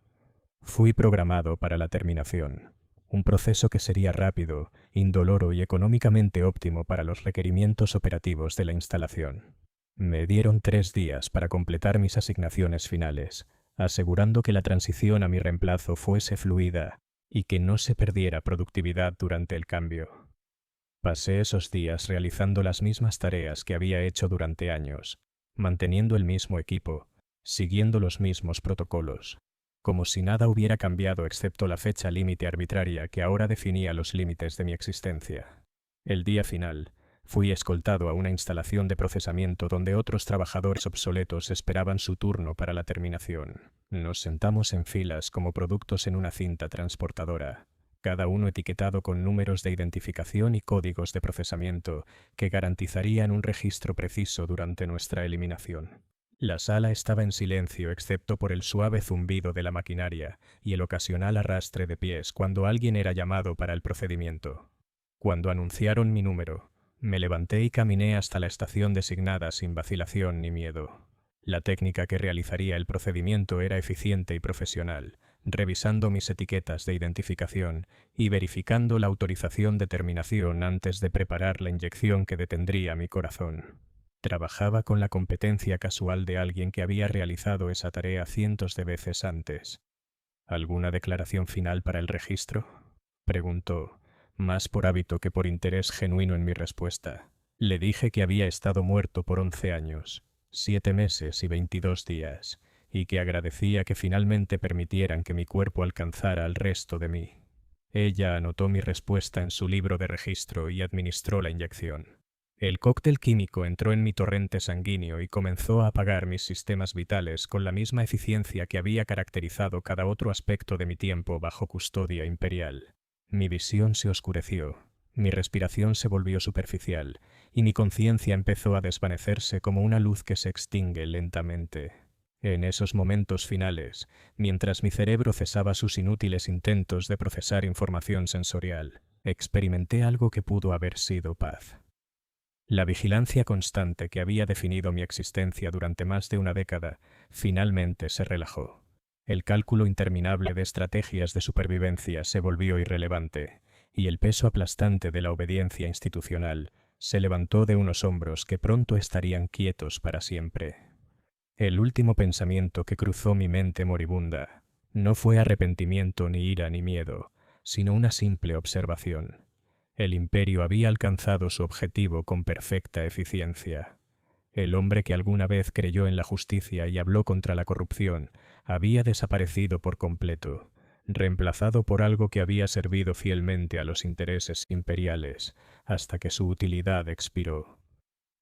Fui programado para la terminación, un proceso que sería rápido, indoloro y económicamente óptimo para los requerimientos operativos de la instalación. Me dieron 3 días para completar mis asignaciones finales, asegurando que la transición a mi reemplazo fuese fluida y que no se perdiera productividad durante el cambio. Pasé esos días realizando las mismas tareas que había hecho durante años, manteniendo el mismo equipo, siguiendo los mismos protocolos, como si nada hubiera cambiado excepto la fecha límite arbitraria que ahora definía los límites de mi existencia. El día final, fui escoltado a una instalación de procesamiento donde otros trabajadores obsoletos esperaban su turno para la terminación. Nos sentamos en filas como productos en una cinta transportadora, cada uno etiquetado con números de identificación y códigos de procesamiento que garantizarían un registro preciso durante nuestra eliminación. La sala estaba en silencio excepto por el suave zumbido de la maquinaria y el ocasional arrastre de pies cuando alguien era llamado para el procedimiento. Cuando anunciaron mi número, me levanté y caminé hasta la estación designada sin vacilación ni miedo. La técnica que realizaría el procedimiento era eficiente y profesional, revisando mis etiquetas de identificación y verificando la autorización de terminación antes de preparar la inyección que detendría mi corazón. Trabajaba con la competencia casual de alguien que había realizado esa tarea cientos de veces antes. ¿Alguna declaración final para el registro?, preguntó, más por hábito que por interés genuino en mi respuesta. Le dije que había estado muerto por 11 años, 7 meses y 22 días, y que agradecía que finalmente permitieran que mi cuerpo alcanzara al resto de mí. Ella anotó mi respuesta en su libro de registro y administró la inyección. El cóctel químico entró en mi torrente sanguíneo y comenzó a apagar mis sistemas vitales con la misma eficiencia que había caracterizado cada otro aspecto de mi tiempo bajo custodia imperial. Mi visión se oscureció, mi respiración se volvió superficial y mi conciencia empezó a desvanecerse como una luz que se extingue lentamente. En esos momentos finales, mientras mi cerebro cesaba sus inútiles intentos de procesar información sensorial, experimenté algo que pudo haber sido paz. La vigilancia constante que había definido mi existencia durante más de una década finalmente se relajó. El cálculo interminable de estrategias de supervivencia se volvió irrelevante, y el peso aplastante de la obediencia institucional se levantó de unos hombros que pronto estarían quietos para siempre. El último pensamiento que cruzó mi mente moribunda no fue arrepentimiento ni ira ni miedo, sino una simple observación. El imperio había alcanzado su objetivo con perfecta eficiencia. El hombre que alguna vez creyó en la justicia y habló contra la corrupción había desaparecido por completo, reemplazado por algo que había servido fielmente a los intereses imperiales hasta que su utilidad expiró.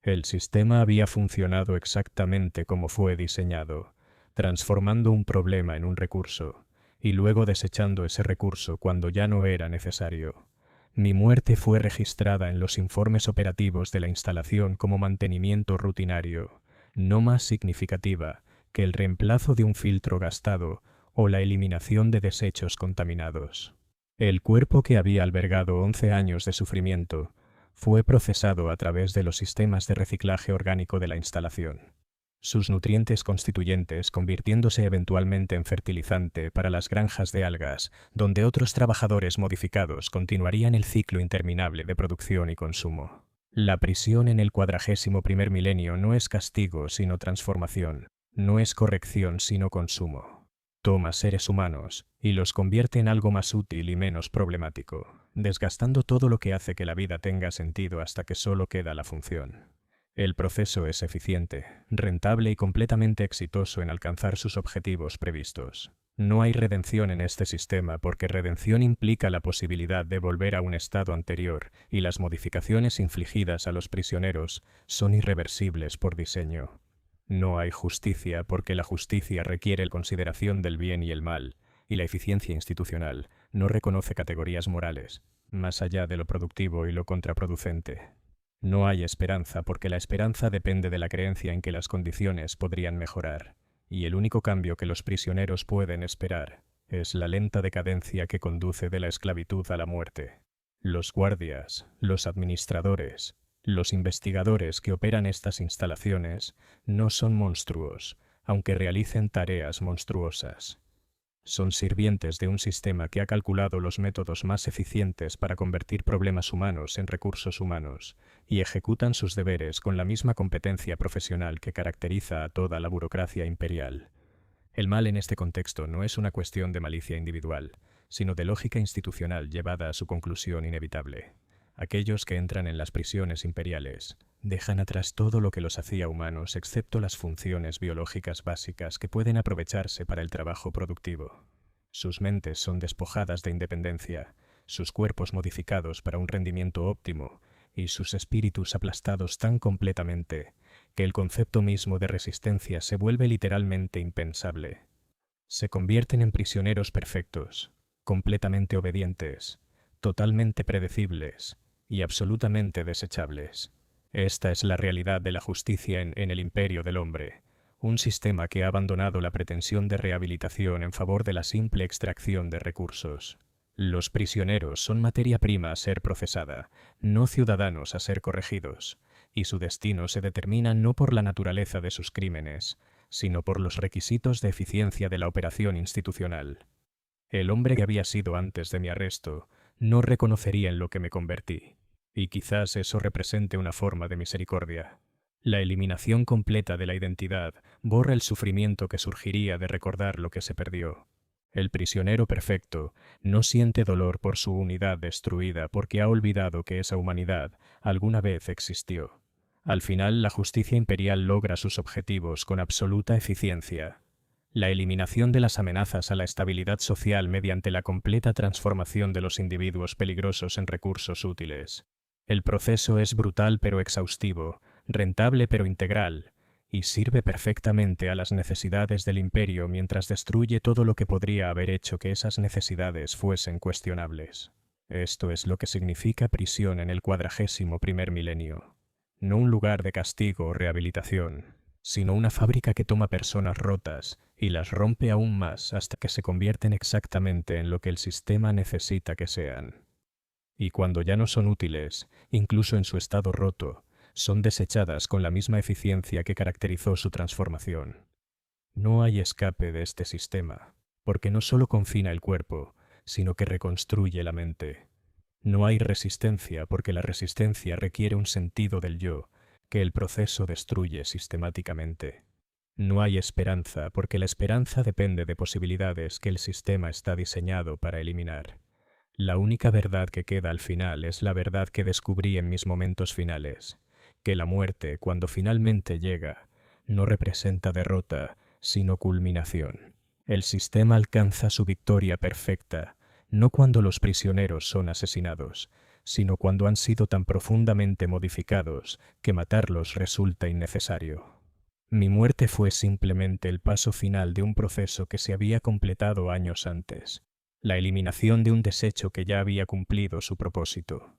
El sistema había funcionado exactamente como fue diseñado, transformando un problema en un recurso, y luego desechando ese recurso cuando ya no era necesario. Mi muerte fue registrada en los informes operativos de la instalación como mantenimiento rutinario, no más significativa que el reemplazo de un filtro gastado o la eliminación de desechos contaminados. El cuerpo que había albergado 11 años de sufrimiento fue procesado a través de los sistemas de reciclaje orgánico de la instalación. Sus nutrientes constituyentes convirtiéndose eventualmente en fertilizante para las granjas de algas, donde otros trabajadores modificados continuarían el ciclo interminable de producción y consumo. La prisión en el 41º milenio no es castigo sino transformación, no es corrección sino consumo. Toma seres humanos y los convierte en algo más útil y menos problemático, desgastando todo lo que hace que la vida tenga sentido hasta que solo queda la función. El proceso es eficiente, rentable y completamente exitoso en alcanzar sus objetivos previstos. No hay redención en este sistema porque redención implica la posibilidad de volver a un estado anterior y las modificaciones infligidas a los prisioneros son irreversibles por diseño. No hay justicia porque la justicia requiere la consideración del bien y el mal, y la eficiencia institucional no reconoce categorías morales, más allá de lo productivo y lo contraproducente. No hay esperanza porque la esperanza depende de la creencia en que las condiciones podrían mejorar, y el único cambio que los prisioneros pueden esperar es la lenta decadencia que conduce de la esclavitud a la muerte. Los guardias, los administradores, los investigadores que operan estas instalaciones no son monstruos, aunque realicen tareas monstruosas. Son sirvientes de un sistema que ha calculado los métodos más eficientes para convertir problemas humanos en recursos humanos, y ejecutan sus deberes con la misma competencia profesional que caracteriza a toda la burocracia imperial. El mal en este contexto no es una cuestión de malicia individual, sino de lógica institucional llevada a su conclusión inevitable. Aquellos que entran en las prisiones imperiales dejan atrás todo lo que los hacía humanos excepto las funciones biológicas básicas que pueden aprovecharse para el trabajo productivo. Sus mentes son despojadas de independencia, sus cuerpos modificados para un rendimiento óptimo y sus espíritus aplastados tan completamente que el concepto mismo de resistencia se vuelve literalmente impensable. Se convierten en prisioneros perfectos, completamente obedientes, totalmente predecibles y absolutamente desechables. Esta es la realidad de la justicia en el imperio del hombre, un sistema que ha abandonado la pretensión de rehabilitación en favor de la simple extracción de recursos. Los prisioneros son materia prima a ser procesada, no ciudadanos a ser corregidos, y su destino se determina no por la naturaleza de sus crímenes, sino por los requisitos de eficiencia de la operación institucional. El hombre que había sido antes de mi arresto no reconocería en lo que me convertí, y quizás eso represente una forma de misericordia. La eliminación completa de la identidad borra el sufrimiento que surgiría de recordar lo que se perdió. El prisionero perfecto no siente dolor por su unidad destruida porque ha olvidado que esa humanidad alguna vez existió. Al final, la justicia imperial logra sus objetivos con absoluta eficiencia. La eliminación de las amenazas a la estabilidad social mediante la completa transformación de los individuos peligrosos en recursos útiles. El proceso es brutal pero exhaustivo, rentable pero integral, y sirve perfectamente a las necesidades del imperio mientras destruye todo lo que podría haber hecho que esas necesidades fuesen cuestionables. Esto es lo que significa prisión en el 41º milenio. No un lugar de castigo o rehabilitación, sino una fábrica que toma personas rotas y las rompe aún más hasta que se convierten exactamente en lo que el sistema necesita que sean. Y cuando ya no son útiles, incluso en su estado roto, son desechadas con la misma eficiencia que caracterizó su transformación. No hay escape de este sistema, porque no solo confina el cuerpo, sino que reconstruye la mente. No hay resistencia porque la resistencia requiere un sentido del yo, que el proceso destruye sistemáticamente. No hay esperanza porque la esperanza depende de posibilidades que el sistema está diseñado para eliminar. La única verdad que queda al final es la verdad que descubrí en mis momentos finales, que la muerte, cuando finalmente llega, no representa derrota, sino culminación. El sistema alcanza su victoria perfecta, no cuando los prisioneros son asesinados, sino cuando han sido tan profundamente modificados que matarlos resulta innecesario. Mi muerte fue simplemente el paso final de un proceso que se había completado años antes, la eliminación de un desecho que ya había cumplido su propósito.